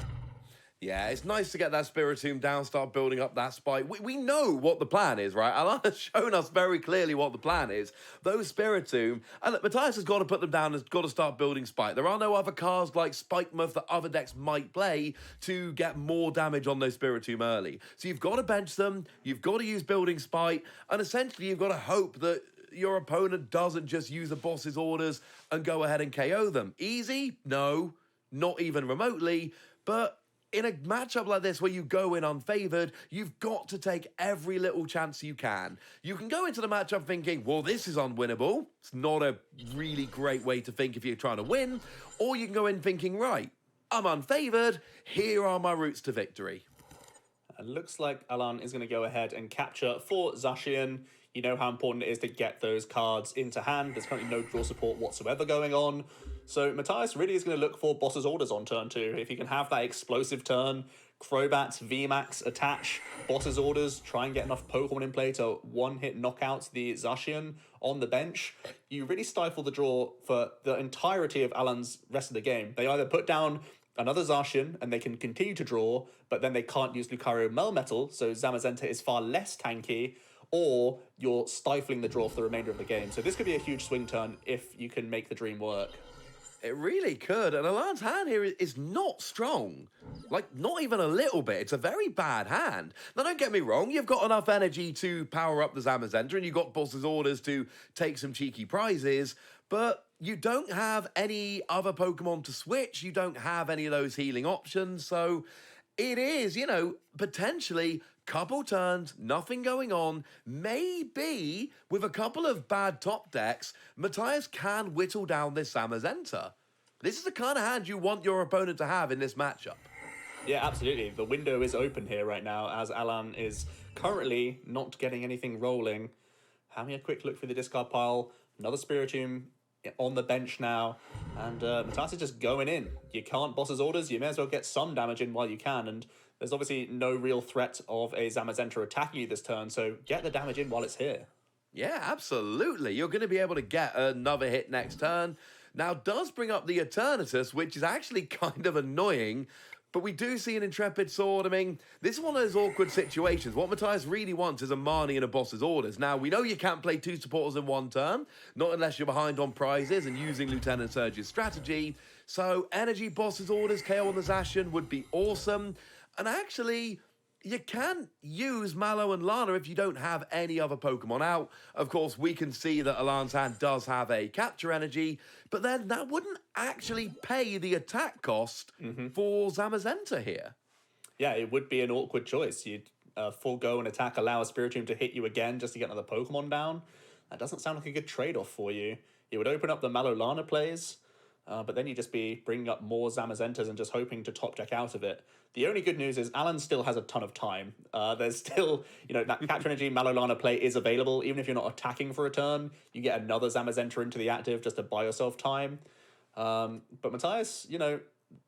Yeah, it's nice to get that Spiritomb down, start building up that Spite. We know what the plan is, right? Alan has shown us very clearly what the plan is. Those Spiritomb, and look, Matias has got to put them down, has got to start building Spite. There are no other cards like Spikemuth that other decks might play to get more damage on those Spiritomb early. So you've got to bench them, you've got to use building Spite, and essentially you've got to hope that your opponent doesn't just use the boss's orders and go ahead and KO them. Easy? No, not even remotely, but in a matchup like this where you go in unfavored, you've got to take every little chance you can. You can go into the matchup thinking, well, this is unwinnable. It's not a really great way to think if you're trying to win. Or you can go in thinking, right, I'm unfavored. Here are my routes to victory. It looks like Alan is going to go ahead and capture for Zacian. You know how important it is to get those cards into hand. There's currently no draw support whatsoever going on. So Matias really is going to look for Boss's Orders on turn 2. If he can have that explosive turn, Crobat, VMAX, attach Boss's Orders, try and get enough Pokemon in play to one-hit knock out the Zacian on the bench, you really stifle the draw for the entirety of Alan's rest of the game. They either put down another Zacian and they can continue to draw, but then they can't use Lucario Melmetal, so Zamazenta is far less tanky, or you're stifling the draw for the remainder of the game. So this could be a huge swing turn if you can make the dream work. It really could. And Alan's hand here is not strong. Like, not even a little bit. It's a very bad hand. Now, don't get me wrong. You've got enough energy to power up the Zamazenta, and you've got Boss's Orders to take some cheeky prizes, but you don't have any other Pokemon to switch. You don't have any of those healing options. So it is, you know, potentially couple turns, nothing going on. Maybe with a couple of bad top decks, Matias can whittle down this Zamazenta. This is the kind of hand you want your opponent to have in this matchup. Yeah, absolutely. The window is open here right now as Alan is currently not getting anything rolling. Having a quick look through the discard pile. Another Spiritomb on the bench now. And Matias is just going in. You can't Boss's Orders. You may as well get some damage in while you can. And There's obviously no real threat of a Zamazenta attacking you this turn, so get the damage in while it's here. Yeah, absolutely. You're going to be able to get another hit next turn. Now, does bring up the Eternatus, which is actually kind of annoying, but we do see an Intrepid Sword. I mean, this is one of those awkward situations. What Matias really wants is a Marnie and a Boss's Orders. Now, we know you can't play 2 supporters in one turn, not unless you're behind on prizes and using Lieutenant Surge's strategy. So, Energy Boss's Orders, KO on the Zacian would be awesome. And actually, you can use Mallow and Lana if you don't have any other Pokemon out. Of course, we can see that Alan's hand does have a Capture Energy, but then that wouldn't actually pay the attack cost for Zamazenta here. Yeah, it would be an awkward choice. You'd forego an attack, allow a Spiritomb to hit you again just to get another Pokemon down. That doesn't sound like a good trade-off for you. It would open up the Mallow Lana plays, but then you'd just be bringing up more Zamazentas and just hoping to top deck out of it. The only good news is Alan still has a ton of time. There's still, that Capture Energy Mallow Lana play is available. Even if you're not attacking for a turn, you get another Zamazenta into the active just to buy yourself time. But Matias,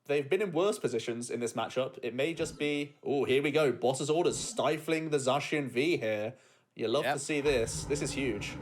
they've been in worse positions in this matchup. It may just be, here we go, Boss's Orders stifling the Zacian V here. You love to see this. This is huge.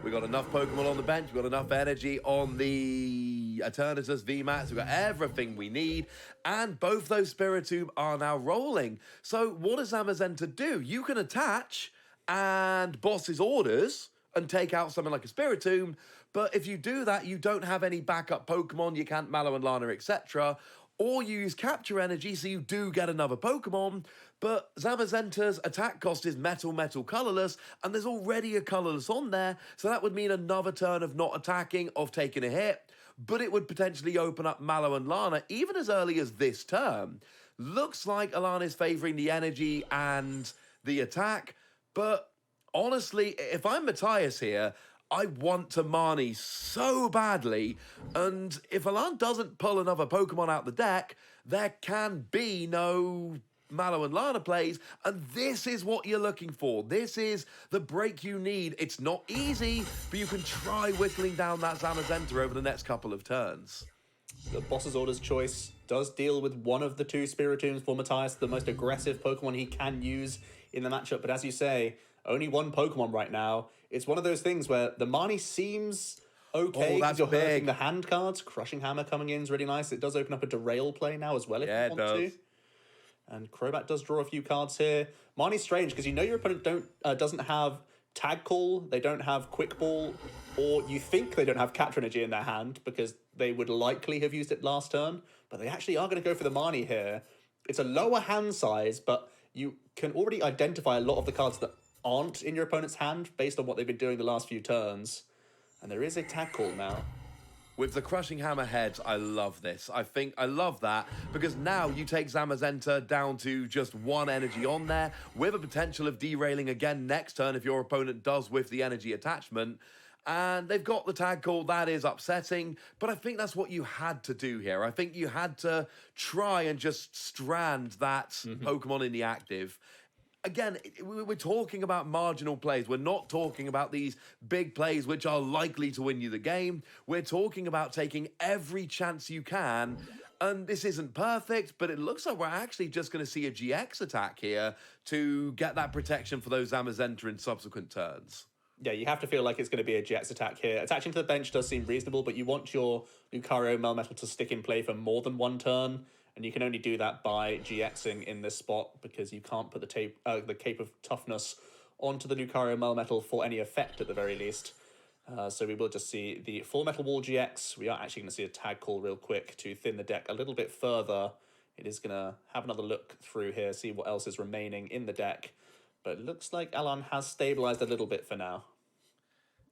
We got enough Pokemon on the bench. We got enough energy on the Eternatus VMAX. We've got everything we need. And both those Spiritomb are now rolling. So what does Zamazenta do? You can attach and Boss's Orders and take out something like a Spiritomb. But if you do that, you don't have any backup Pokemon. You can't Mallow and Lana, etc. Or you use Capture Energy, so you do get another Pokemon. But Zamazenta's attack cost is Metal, Colorless, and there's already a Colorless on there, so that would mean another turn of not attacking, of taking a hit, but it would potentially open up Mallow and Lana even as early as this turn. Looks like Alana is favouring the energy and the attack, but honestly, if I'm Matias here, I want to Marnie so badly, and if Alan doesn't pull another Pokemon out the deck, there can be no Mallow and Lana plays, and this is what you're looking for. This is the break you need. It's not easy, but you can try whittling down that Zamazenta over the next couple of turns. The Boss's Orders choice does deal with one of the 2 Spiritombs for Matias, the most aggressive Pokemon he can use in the matchup, but as you say, only one Pokemon right now. It's one of those things where the Marnie seems okay because you're hurting the hand cards. Crushing Hammer coming in is really nice. It does open up a Derail play now as well if you want to. And Crobat does draw a few cards here. Marnie's strange because your opponent doesn't have Tag Call, they don't have Quick Ball, or you think they don't have Capture Energy in their hand because they would likely have used it last turn, but they actually are going to go for the Marnie here. It's a lower hand size, but you can already identify a lot of the cards that aren't in your opponent's hand based on what they've been doing the last few turns. And there is a Tag Call now. With the Crushing Hammer heads, I love this. I love that because now you take Zamazenta down to just 1 energy on there with a potential of derailing again next turn if your opponent does with the energy attachment. And they've got the Tag Call. That is upsetting, but I think that's what you had to do here. I think you had to try and just strand that Pokemon in the active. Again, we're talking about marginal plays. We're not talking about these big plays which are likely to win you the game. We're talking about taking every chance you can. And this isn't perfect, but it looks like we're actually just going to see a GX attack here to get that protection for those Zamazenta in subsequent turns. Yeah, you have to feel like it's going to be a GX attack here. Attaching to the bench does seem reasonable, but you want your Lucario Melmetal to stick in play for more than 1 turn. And you can only do that by GXing in this spot because you can't put the Cape of Toughness onto the Lucario Melmetal for any effect at the very least. So we will just see the Full Metal Wall GX. We are actually going to see a Tag Call real quick to thin the deck a little bit further. It is going to have another look through here, see what else is remaining in the deck. But it looks like Alan has stabilized a little bit for now.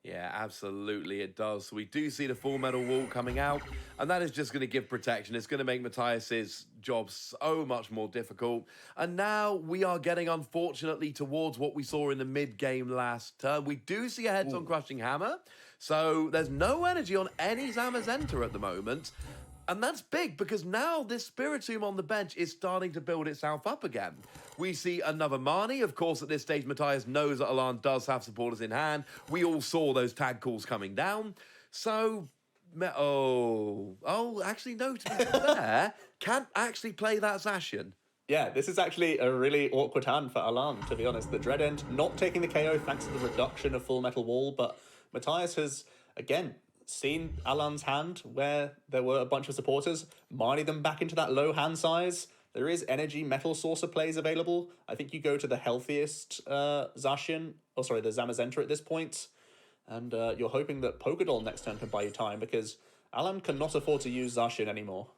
Yeah, absolutely it does. So we do see the Full Metal Wall coming out, and that is just going to give protection. It's going to make Matias's job so much more difficult. And now we are getting, unfortunately, towards what we saw in the mid-game last turn. We do see a heads-on Crushing Hammer, so there's no energy on any Zamazenta at the moment. And that's big because now this Spiritomb on the bench is starting to build itself up again. We see another Marnie. Of course, at this stage, Matias knows that Alan does have supporters in hand. We all saw those Tag Calls coming down. So, actually, no, to be fair, can't actually play that Zacian. Yeah, this is actually a really awkward hand for Alan, to be honest. The Dread End not taking the KO thanks to the reduction of Full Metal Wall, but Matias has, again, seen Alan's hand where there were a bunch of supporters, mining them back into that low hand size. There is energy metal saucer plays available. I think you go to the healthiest Zacian, the Zamazenta at this point, and you're hoping that Pokédoll next turn can buy you time, because Alan cannot afford to use Zacian anymore.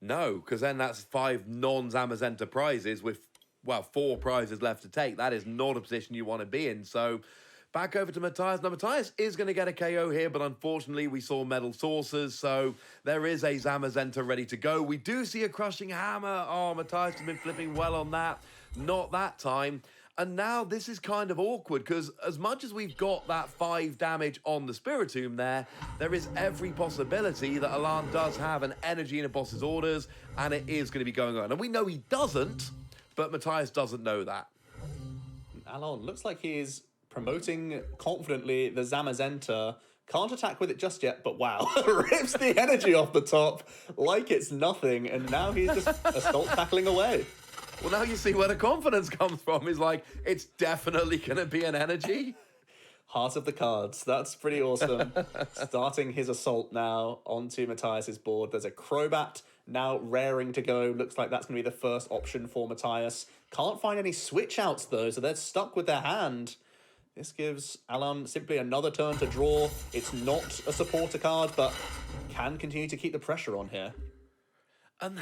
No, because then that's 5 non-Zamazenta prizes with, well, 4 prizes left to take. That is not a position you want to be in. So back over to Matias. Now, Matias is going to get a KO here, but unfortunately we saw Metal Saucers, so there is a Zamazenta ready to go. We do see a Crushing Hammer. Oh, Matias has been flipping well on that. Not that time. And now this is kind of awkward, because as much as we've got that 5 damage on the Spiritomb there is every possibility that Alan does have an energy in a boss's orders, and it is going to be going on. And we know he doesn't, but Matias doesn't know that. Alan looks like he's promoting confidently the Zamazenta. Can't attack with it just yet, but wow, rips the energy off the top like it's nothing, and now he's just assault tackling away. Well, now you see where the confidence comes from. Is like, it's definitely going to be an energy. Heart of the cards. That's pretty awesome. Starting his assault now onto Matias's board. There's a Crobat now raring to go. Looks like that's going to be the first option for Matias. Can't find any switch outs though, so they're stuck with their hand. This gives Alan simply another turn to draw. It's not a supporter card, but can continue to keep the pressure on here. And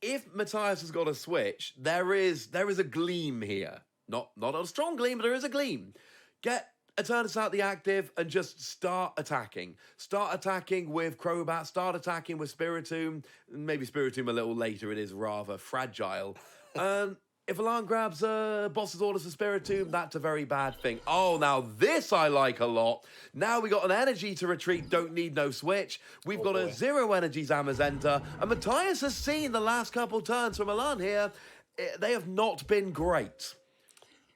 if Matias has got a switch, there is a gleam here. Not a strong gleam, but there is a gleam. Get Eternatus out the active and just start attacking. Start attacking with Crobat, start attacking with Spiritomb. Maybe Spiritomb a little later, it is rather fragile. And if Alan grabs boss's orders for Spiritomb, that's a very bad thing. Oh, now this I like a lot. Now we got an energy to retreat, don't need no switch. We've got a 0 energy Zamazenta. And Matias has seen the last couple turns from Alan here. They have not been great.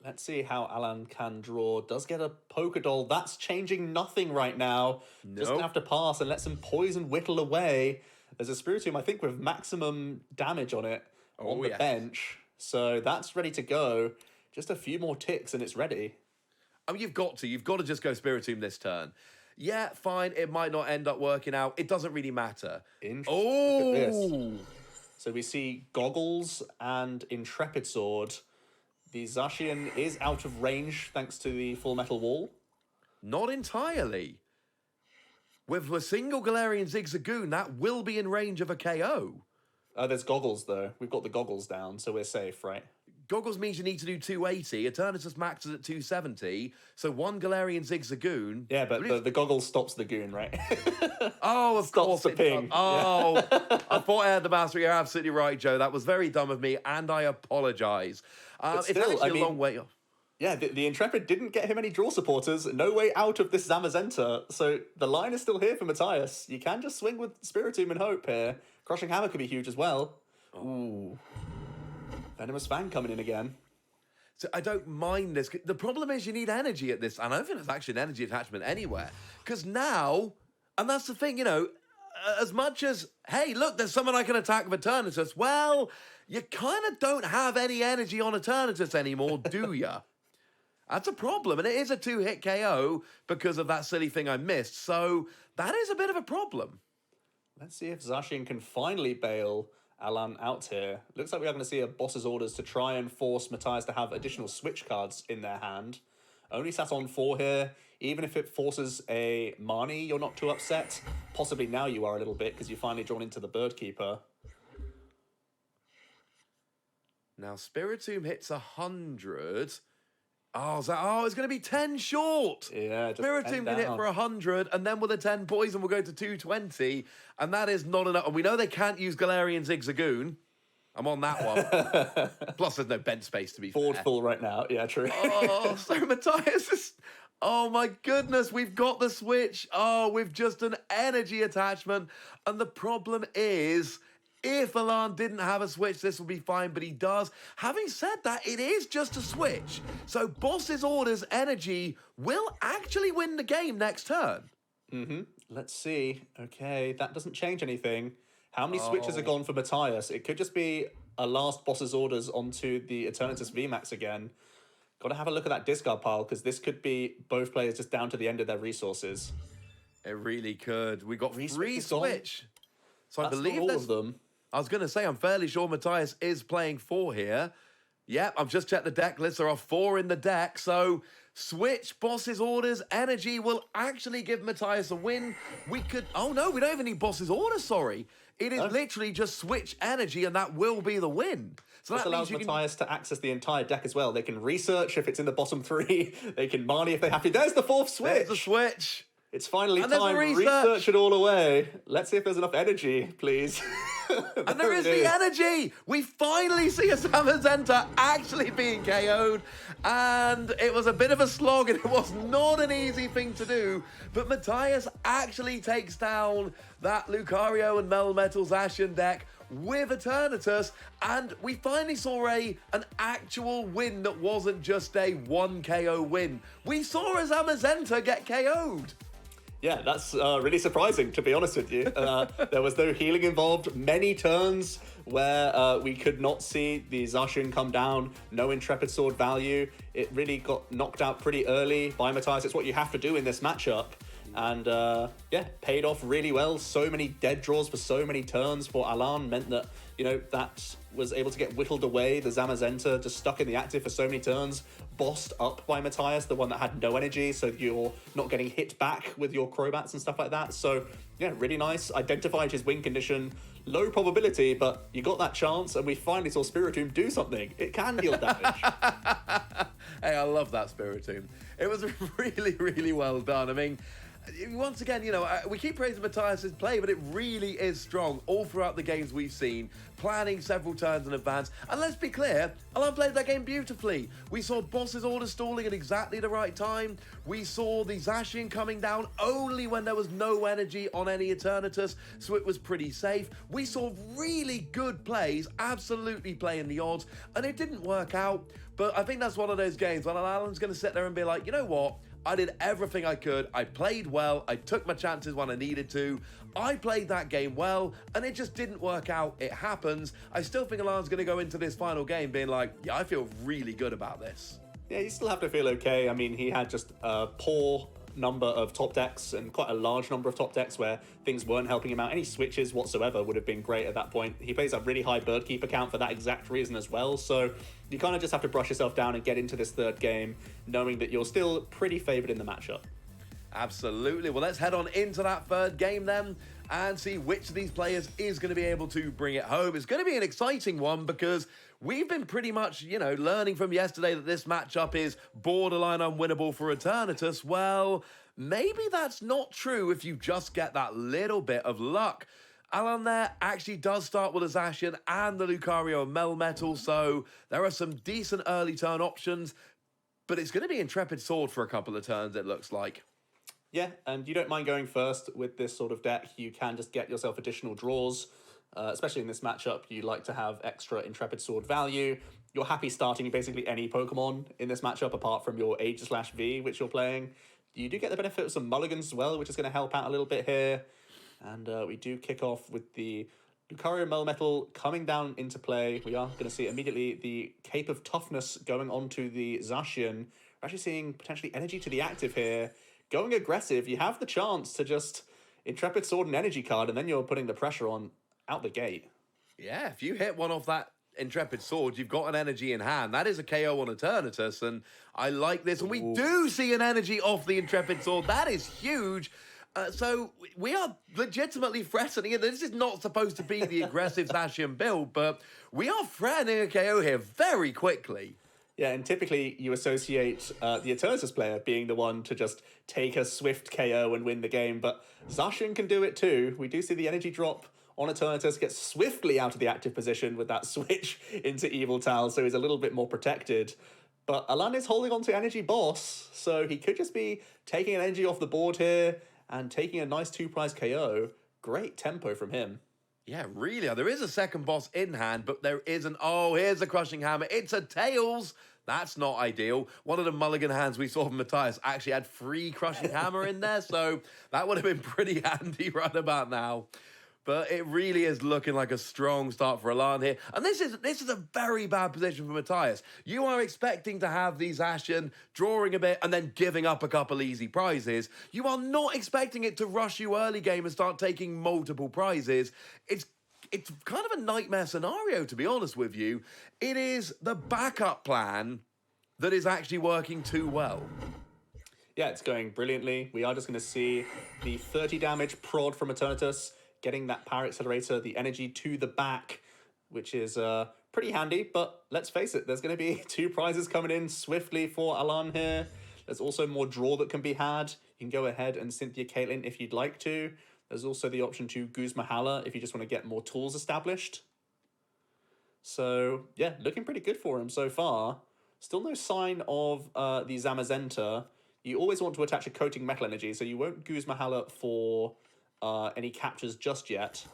Let's see how Alan can draw. Does get a Pokédoll. That's changing nothing right now. Nope. Just gonna have to pass and let some poison whittle away. There's a Spiritomb, I think, with maximum damage on it on the bench. So that's ready to go. Just a few more ticks and it's ready. I mean, you've got to just go Spiritomb this turn. Yeah, fine, it might not end up working out. It doesn't really matter. Oh! Look at this. So we see Goggles and Intrepid Sword. The Zacian is out of range thanks to the Full Metal Wall. Not entirely. With a single Galarian Zigzagoon, that will be in range of a KO. There's Goggles, though. We've got the Goggles down, so we're safe, right? Goggles means you need to do 280. Eternatus maxes at 270. So 1 Galarian Zigzagoon. Yeah, but the Goggles stops the Goon, right? Oh, of course. Stops the ping. Oh, yeah. I thought I had the master. You're absolutely right, Joe. That was very dumb of me, and I apologise. It's actually a long way off. Yeah, the Intrepid didn't get him any draw supporters. No way out of this Zamazenta. So the line is still here for Matias. You can just swing with Spiritomb and hope here. Crushing Hammer could be huge as well. Ooh. Venomous Fang coming in again. So I don't mind this. The problem is you need energy at this. And I don't think there's actually an energy attachment anywhere. Because now, and that's the thing, as much as, hey, look, there's someone I can attack with Eternatus. Well, you kind of don't have any energy on Eternatus anymore, do you? That's a problem. And it is a 2-hit KO because of that silly thing I missed. So that is a bit of a problem. Let's see if Zacian can finally bail Alan out here. Looks like we are going to see a boss's orders to try and force Matias to have additional switch cards in their hand. Only sat on 4 here. Even if it forces a Marnie, you're not too upset. Possibly now you are a little bit because you're finally drawn into the Bird Keeper. Now Spiritomb hits 100. Oh, it's going to be 10 short. Yeah, just Spiritomb can hit for 100, and then with a 10 poison, we'll go to 220, and that is not enough. And we know they can't use Galarian Zigzagoon. I'm on that one. Plus, there's no bench space to be Board fair. full right now. Yeah, true. Oh, so Matias is... Oh, my goodness, we've got the switch. Oh, with just an energy attachment. And the problem is... If Alan didn't have a switch, this will be fine, but he does. Having said that, it is just a switch. So boss's orders energy will actually win the game next turn. Let's see. Okay, that doesn't change anything. How many switches are gone for Matias? It could just be a last boss's orders onto the Eternatus VMAX again. Got to have a look at that discard pile, because this could be both players just down to the end of their resources. It really could. We got free Switch is gone. switch. So I That's believe not all there's... of them. I was going to say, I'm fairly sure Matias is playing 4 here. Yep, I've just checked the deck list. There are 4 in the deck. So switch, boss's orders, energy will actually give Matias a win. We could... Oh, no, we don't even need boss's orders, sorry. It is literally just switch energy, and that will be the win. So This that allows means you Matias to access the entire deck as well. They can research if it's in the bottom 3. They can Marnie if they have to. There's the 4th switch. There's the switch. It's finally And there's time. the Research it all away. Let's see if there's enough energy, please. And there is the energy. We finally see a Zamazenta actually being KO'd. And it was a bit of a slog, and it was not an easy thing to do. But Matias actually takes down that Lucario and Melmetal's Ashen deck with Eternatus, and we finally saw an actual win that wasn't just a 1 KO win. We saw a Zamazenta get KO'd. Yeah, that's really surprising, to be honest with you. There was no healing involved. Many turns where we could not see the Zacian come down. No Intrepid Sword value. It really got knocked out pretty early by Matias. It's what you have to do in this matchup. And yeah, paid off really well. So many dead draws for so many turns for Alan meant that, you know, that was able to get whittled away. The Zamazenta just stuck in the active for so many turns, bossed up by Matias, the one that had no energy, so you're not getting hit back with your Crobats and stuff like that. So yeah, really nice. Identified his win condition. Low probability, but you got that chance, and we finally saw Spiritomb do something. It can deal damage. Hey, I love that Spiritomb. It was really, really well done. I mean, once again, you know, we keep praising Matias' play, but it really is strong all throughout the games we've seen, planning several turns in advance. And let's be clear, Alan played that game beautifully. We saw boss's order stalling at exactly the right time. We saw the Zacian coming down only when there was no energy on any Eternatus, so it was pretty safe. We saw really good plays, absolutely playing the odds, and it didn't work out. But I think that's one of those games when Alan's going to sit there and be like, you know what? I did everything I could. I played well. I took my chances when I needed to. I played that game well, and it just didn't work out. It happens. I still think Alan's going to go into this final game being like, yeah, I feel really good about this. Yeah, you still have to feel okay. I mean, he had just a poor number of top decks and quite a large number of top decks where things weren't helping him out. Any switches whatsoever would have been great at that point. He plays a really high Birdkeeper count for that exact reason as well. So you kind of just have to brush yourself down and get into this third game knowing that you're still pretty favored in the matchup. Absolutely. Well, let's head on into that third game then and see which of these players is going to be able to bring it home. It's going to be an exciting one because we've been pretty much, you know, learning from yesterday that this matchup is borderline unwinnable for Eternatus. Well, maybe that's not true if you just get that little bit of luck. Alan there actually does start with a Zacian and the Lucario Melmetal, so there are some decent early turn options, but it's going to be Intrepid Sword for a couple of turns, it looks like. Yeah, and you don't mind going first with this sort of deck. You can just get yourself additional draws. Especially in this matchup, you like to have extra Intrepid Sword value. You're happy starting basically any Pokemon in this matchup apart from your H/V, which you're playing. You do get the benefit of some mulligans as well, which is going to help out a little bit here. And we do kick off with the Lucario Melmetal coming down into play. We are going to see immediately the Cape of Toughness going onto the Zacian. We're actually seeing potentially energy to the active here. Going aggressive, you have the chance to just Intrepid Sword and Energy card, and then you're putting the pressure on out the gate. Yeah, if you hit one off that Intrepid Sword, you've got an energy in hand. That is a KO on Eternatus, and I like this. And we do see an energy off the Intrepid Sword. That is huge. So we are legitimately threatening it. This is not supposed to be the aggressive Zacian build, but we are threatening a KO here very quickly. Yeah, and typically you associate the Eternatus player being the one to just take a swift KO and win the game, but Zacian can do it too. We do see the energy drop on Eternatus get swiftly out of the active position with that switch into Evil Tal, so he's a little bit more protected. But Alan is holding on to Energy Boss, so he could just be taking an energy off the board here and taking a nice 2-prize KO. Great tempo from him. Yeah, really. There is a second boss in hand, but there isn't. Oh, here's a Crushing Hammer. It's a Tails. That's not ideal. One of the mulligan hands we saw from Matias actually had 3 Crushing Hammer in there, so that would have been pretty handy right about now. But it really is looking like a strong start for Alan here. And this is a very bad position for Matias. You are expecting to have these Ashen drawing a bit and then giving up a couple easy prizes. You are not expecting it to rush you early game and start taking multiple prizes. It's kind of a nightmare scenario, to be honest with you. It is the backup plan that is actually working too well. Yeah, it's going brilliantly. We are just going to see the 30 damage prod from Eternatus, getting that power accelerator, the energy to the back, which is pretty handy. But let's face it, there's going to be 2 prizes coming in swiftly for Alan here. There's also more draw that can be had. You can go ahead and Cynthia Caitlin if you'd like to. There's also the option to Guz Mahala if you just want to get more tools established. So, yeah, looking pretty good for him so far. Still no sign of the Zamazenta. You always want to attach a coating metal energy, so you won't Guz Mahala for any captures just yet.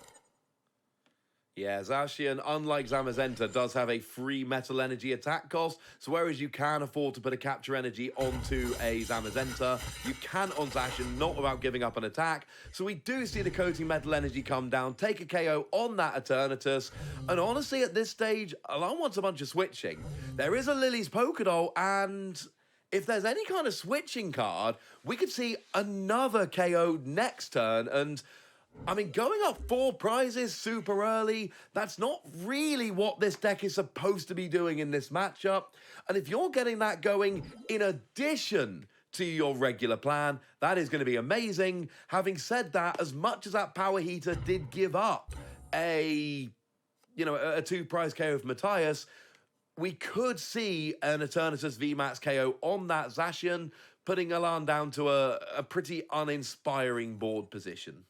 Yeah, Zacian, unlike Zamazenta, does have a free metal energy attack cost. So whereas you can afford to put a capture energy onto a Zamazenta, you can on Zacian, not without giving up an attack. So we do see the coating metal energy come down, take a KO on that Eternatus. And honestly, at this stage, Alan wants a bunch of switching. There is a Lily's Pokédoll, and if there's any kind of switching card, we could see another KO next turn. And I mean, going up 4 prizes super early, that's not really what this deck is supposed to be doing in this matchup. And if you're getting that going in addition to your regular plan, that is going to be amazing. Having said that, as much as that power heater did give up a 2 prize KO for Matias, we could see an Eternatus VMAX KO on that Zacian, putting Alan down to a pretty uninspiring board position.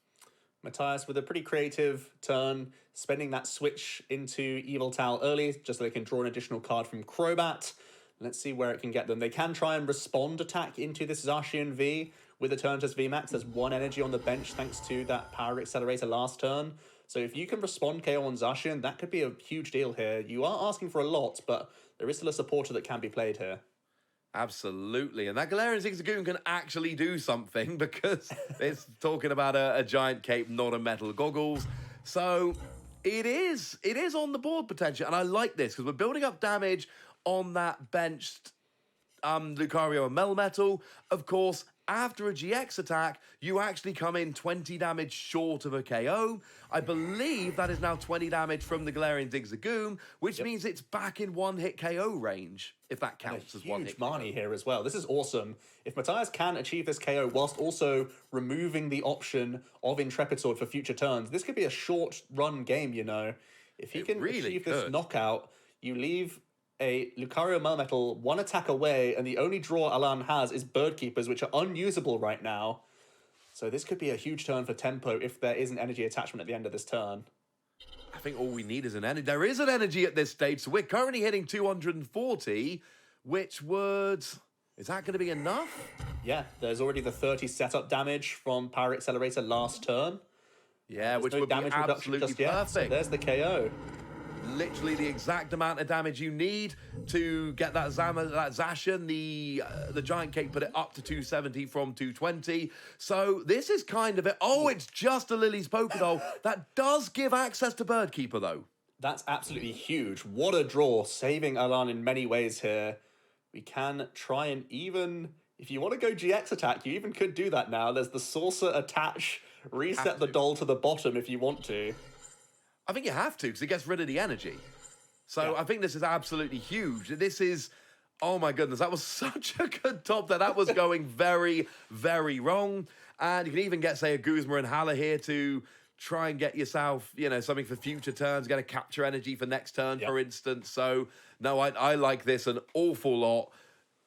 Matias with a pretty creative turn, spending that switch into Evil Tal early, just so they can draw an additional card from Crobat. Let's see where it can get them. They can try and respond attack into this Zacian V with Eternatus VMAX. There's 1 energy on the bench thanks to that power accelerator last turn. So if you can respond KO on Zacian, that could be a huge deal here. You are asking for a lot, but there is still a supporter that can be played here. Absolutely. And that Galarian Zigzagoon can actually do something because it's talking about a giant cape, not a metal goggles. So it is on the board potential. And I like this because we're building up damage on that benched Lucario and Melmetal. Of course, after a GX attack, you actually come in 20 damage short of a KO. I believe that is now 20 damage from the Galarian Zigzagoon, which means it's back in 1-hit KO range, if that counts as 1-hit. Huge Marnie here as well. This is awesome. If Matias can achieve this KO whilst also removing the option of Intrepid Sword for future turns, this could be a short-run game, you know. If he can achieve this knockout, you leave a Lucario Melmetal 1 attack away, and the only draw Alan has is Bird Keepers, which are unusable right now. So this could be a huge turn for tempo if there is an energy attachment at the end of this turn. I think all we need is an energy. There is an energy at this stage, so we're currently hitting 240, which would... Is that going to be enough? Yeah, there's already the 30 setup damage from Power Accelerator last turn. Yeah, which would be absolutely perfect. So there's the KO. Literally the exact amount of damage you need to get that Zacian, the giant cake, put it up to 270 from 220. So this is kind of it. Oh, it's just a Lily's Pokédoll. That does give access to Birdkeeper, though. That's absolutely huge. What a draw, saving Alan in many ways here. We can try and even, if you want to go GX attack, you even could do that now. There's the Saucer attach, reset the doll to the bottom if you want to. I think you have to, because it gets rid of the energy. So I think this is absolutely huge. This is, oh my goodness, that was such a good top there. That was going very, very wrong. And you can even get, say, a Guzma and Hala here to try and get yourself, something for future turns, get a capture energy for next turn, for instance. So, no, I like this an awful lot.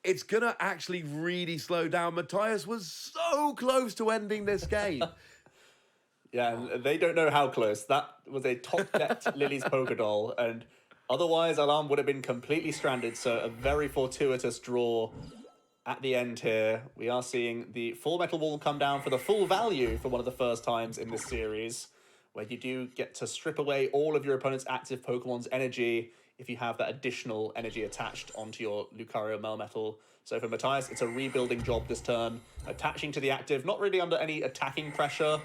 It's going to actually really slow down. Matias was so close to ending this game. Yeah, and they don't know how close. That was a top-decked Lily's Pokédoll, and otherwise Alarm would have been completely stranded, so a very fortuitous draw at the end here. We are seeing the full Metal Wall come down for the full value for one of the first times in this series, where you do get to strip away all of your opponent's active Pokemon's energy if you have that additional energy attached onto your Lucario Melmetal. So for Matias, it's a rebuilding job this turn, attaching to the active, not really under any attacking pressure.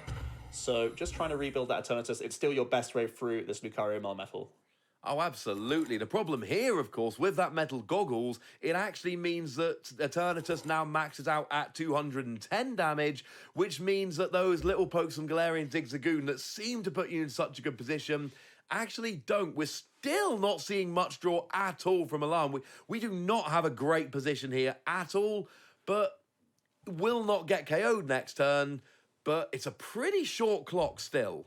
So just trying to rebuild that Eternatus, it's still your best way through this Lucario Melmetal. Oh, absolutely. The problem here, of course, with that metal goggles, it actually means that Eternatus now maxes out at 210 damage, which means that those little pokes from Galarian Zigzagoon that seem to put you in such a good position actually don't. We're still not seeing much draw at all from Alarm. We do not have a great position here at all, but will not get KO'd next turn, but it's a pretty short clock still.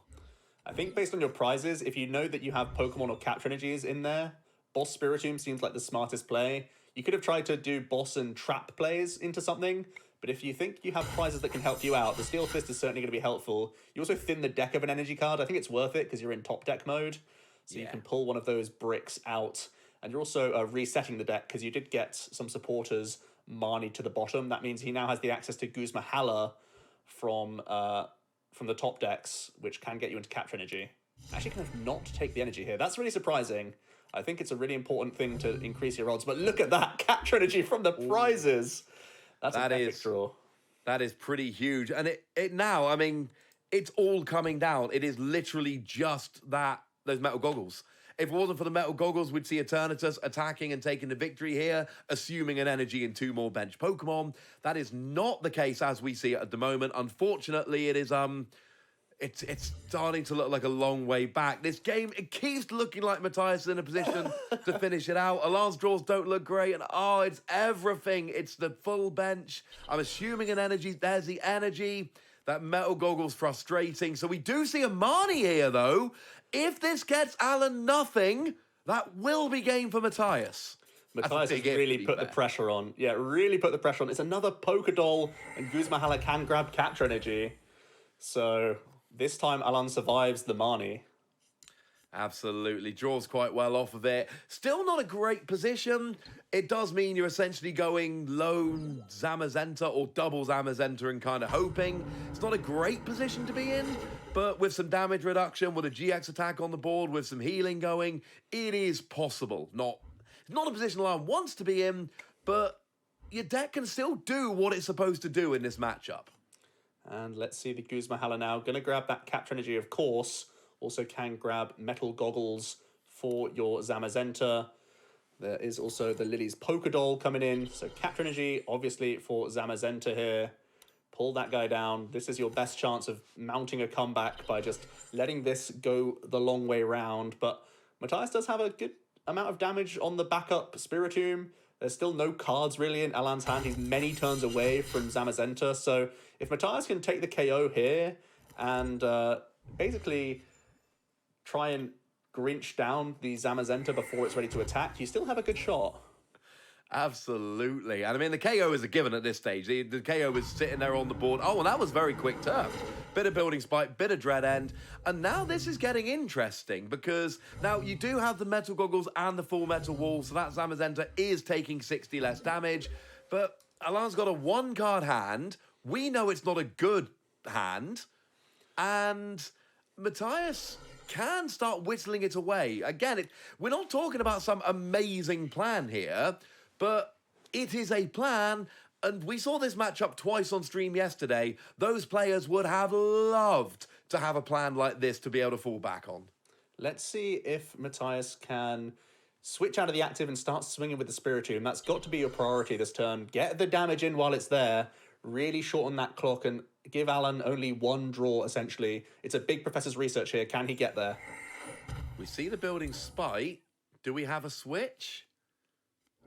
I think based on your prizes, if you know that you have Pokemon or Capture Energies in there, Boss Spiritomb seems like the smartest play. You could have tried to do Boss and Trap plays into something, but if you think you have prizes that can help you out, the Steel Fist is certainly going to be helpful. You also thin the deck of an energy card. I think it's worth it because you're in top deck mode, so you can pull one of those bricks out. And you're also resetting the deck because you did get some supporters Marnie to the bottom. That means he now has the access to Guzma Hala from the top decks, which can get you into Capture Energy. Actually, kind of not take the energy here. That's really surprising. I think it's a really important thing to increase your odds. But look at that, Capture Energy from the prizes. That's an epic draw. That is pretty huge. And it now, I mean, it's all coming down. It is literally just those metal goggles. If it wasn't for the metal goggles, we'd see Eternatus attacking and taking the victory here, assuming an energy in 2 more bench Pokemon. That is not the case as we see it at the moment. Unfortunately, it is it's starting to look like a long way back. This game, it keeps looking like Matias is in a position to finish it out. Alarm's draws don't look great, and it's everything. It's the full bench. I'm assuming an energy. There's the energy. That metal goggle's frustrating. So we do see a Marnie here, though. If this gets Alan nothing, that will be game for Matias. Matias has really put the pressure on. Yeah, really put the pressure on. It's another Pokédoll, and Guzma Hala can grab Capture Energy. So this time Alan survives the Marnie. Absolutely. Draws quite well off of it. Still not a great position. It does mean you're essentially going lone Zamazenta or double Zamazenta and kind of hoping. It's not a great position to be in, but with some damage reduction, with a GX attack on the board, with some healing going, it is possible. It's not a position Alarm wants to be in, but your deck can still do what it's supposed to do in this matchup. And let's see the Guzma Hala now. Going to grab that Capture Energy, of course. Also can grab Metal Goggles for your Zamazenta. There is also the Lily's Pokédoll coming in. So Capture Energy, obviously, for Zamazenta here. Pull that guy down. This is your best chance of mounting a comeback by just letting this go the long way round. But Matias does have a good amount of damage on the backup Spiritomb. There's still no cards really in Alan's hand. He's many turns away from Zamazenta. So if Matias can take the KO here and basically try and Grinch down the Zamazenta before it's ready to attack, you still have a good shot. Absolutely. And I mean, the KO is a given at this stage. The KO is sitting there on the board. Oh, and that was very quick turn. Bit of Building Spike, bit of Dread End. And now this is getting interesting because now you do have the Metal Goggles and the Full Metal Wall. So that Zamazenta is taking 60 less damage. But Alan's got a 1-card hand. We know it's not a good hand. And Matias can start whittling it away. Again, we're not talking about some amazing plan here, but it is a plan, and we saw this matchup twice on stream yesterday. Those players would have loved to have a plan like this to be able to fall back on. Let's see if Matias can switch out of the active and start swinging with the Spiritomb. That's got to be your priority this turn. Get the damage in while it's there, really shorten that clock, and give Alan only 1 draw, essentially. It's a big Professor's Research here. Can he get there? We see the Building Spite. Do we have a switch?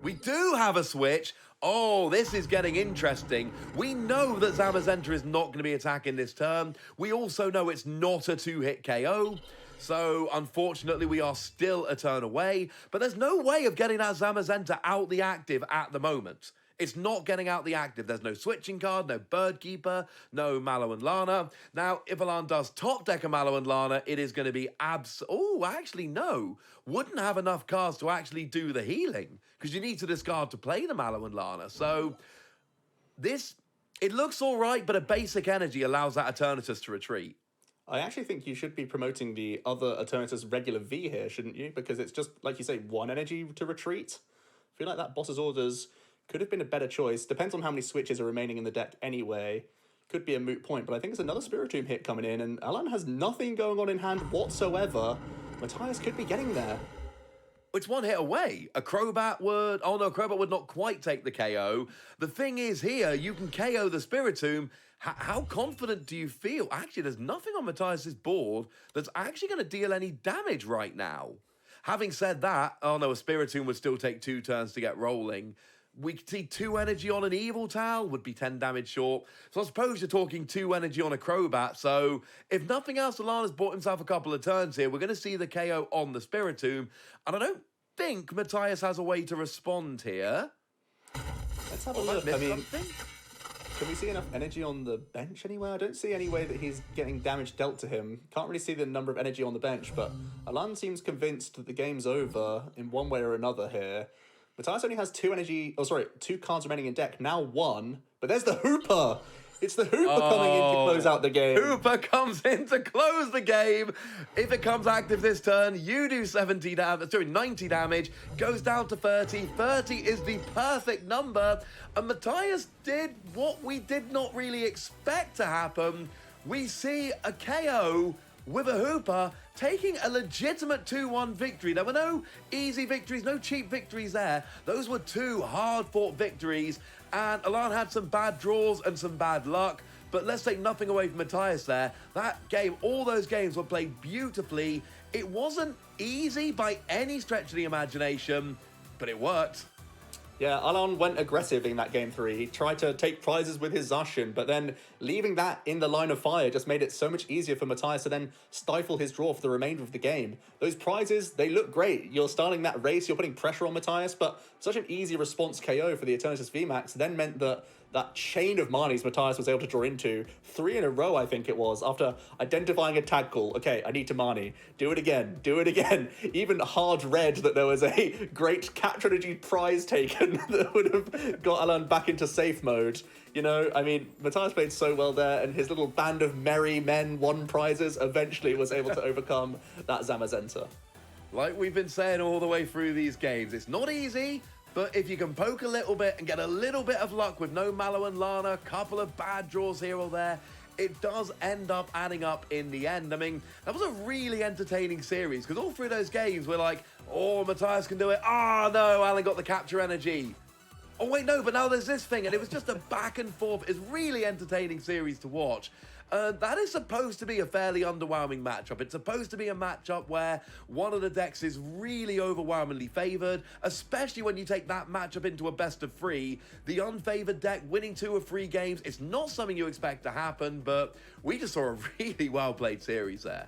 We do have a switch. Oh, this is getting interesting. We know that Zamazenta is not going to be attacking this turn. We also know it's not a 2-hit KO. So, unfortunately, we are still a turn away. But there's no way of getting that Zamazenta out the active at the moment. It's not getting out the active. There's no switching card, no Bird Keeper, no Mallow and Lana. Now, if Alan does top deck a Mallow and Lana, it is going to be Oh, actually, no. Wouldn't have enough cards to actually do the healing because you need to discard to play the Mallow and Lana. So, it looks all right, but a basic energy allows that Eternatus to retreat. I actually think you should be promoting the other Eternatus regular V here, shouldn't you? Because it's just, like you say, 1 energy to retreat. I feel like that Boss's Orders could have been a better choice. Depends on how many switches are remaining in the deck anyway. could be a moot point, but I think it's another Spiritomb hit coming in, and Alan has nothing going on in hand whatsoever. Matias could be getting there. It's one hit away. A Crobat would... Oh, no, Crobat would not quite take the KO. The thing is here, you can KO the Spiritomb. How confident do you feel? Actually, there's nothing on Matias's board that's actually going to deal any damage right now. Having said that, oh no, a Spiritomb would still take 2 turns to get rolling. We could see 2 energy on an Evil Towel, would be 10 damage short. So I suppose you're talking 2 energy on a Crobat. So if nothing else, Alana's bought himself a couple of turns here. We're going to see the KO on the Spiritomb. And I don't think Matias has a way to respond here. Let's have a look. I mean, can we see enough energy on the bench anywhere? I don't see any way that he's getting damage dealt to him. Can't really see the number of energy on the bench, but Alan seems convinced that the game's over in one way or another here. Matias only has 2 cards remaining in deck, now 1, but there's the Hooper! It's the Hooper coming in to close out the game. Hooper comes in to close the game. If it comes active this turn, you do 90 damage, goes down to 30. 30 is the perfect number. And Matias did what we did not really expect to happen. We see a KO with a Hooper taking a legitimate 2-1 victory. There were no easy victories, no cheap victories there. Those were 2 hard-fought victories, and Alan had some bad draws and some bad luck, but let's take nothing away from Matias there. That game, all those games were played beautifully. It wasn't easy by any stretch of the imagination, but it worked. Yeah, Alan went aggressive in that game 3. He tried to take prizes with his Zacian, but then leaving that in the line of fire just made it so much easier for Matias to then stifle his draw for the remainder of the game. Those prizes, they look great. You're starting that race, you're putting pressure on Matias, but such an easy response KO for the Eternatus VMAX then meant that that chain of Marnies Matias was able to draw into 3 in a row, I think it was, after identifying a tag call. Okay, I need to Marnie. Do it again. Do it again. Even hard read that there was a great Capture Energy prize taken that would have got Alan back into safe mode. You know, I mean, Matias played so well there, and his little band of merry men won prizes, eventually was able to overcome that Zamazenta. Like we've been saying all the way through these games, it's not easy. But if you can poke a little bit and get a little bit of luck with no Mallow and Lana, a couple of bad draws here or there, it does end up adding up in the end. I mean, that was a really entertaining series because all through those games we're like, oh, Matias can do it. Oh, no, Alan got the Capture Energy. Oh, wait, no, but now there's this thing. And it was just a back and forth. It's really entertaining series to watch. That is supposed to be a fairly underwhelming matchup. It's supposed to be a matchup where one of the decks is really overwhelmingly favored, especially when you take that matchup into a best of 3. The unfavored deck winning 2 of 3 games, it's not something you expect to happen, but we just saw a really well-played series there.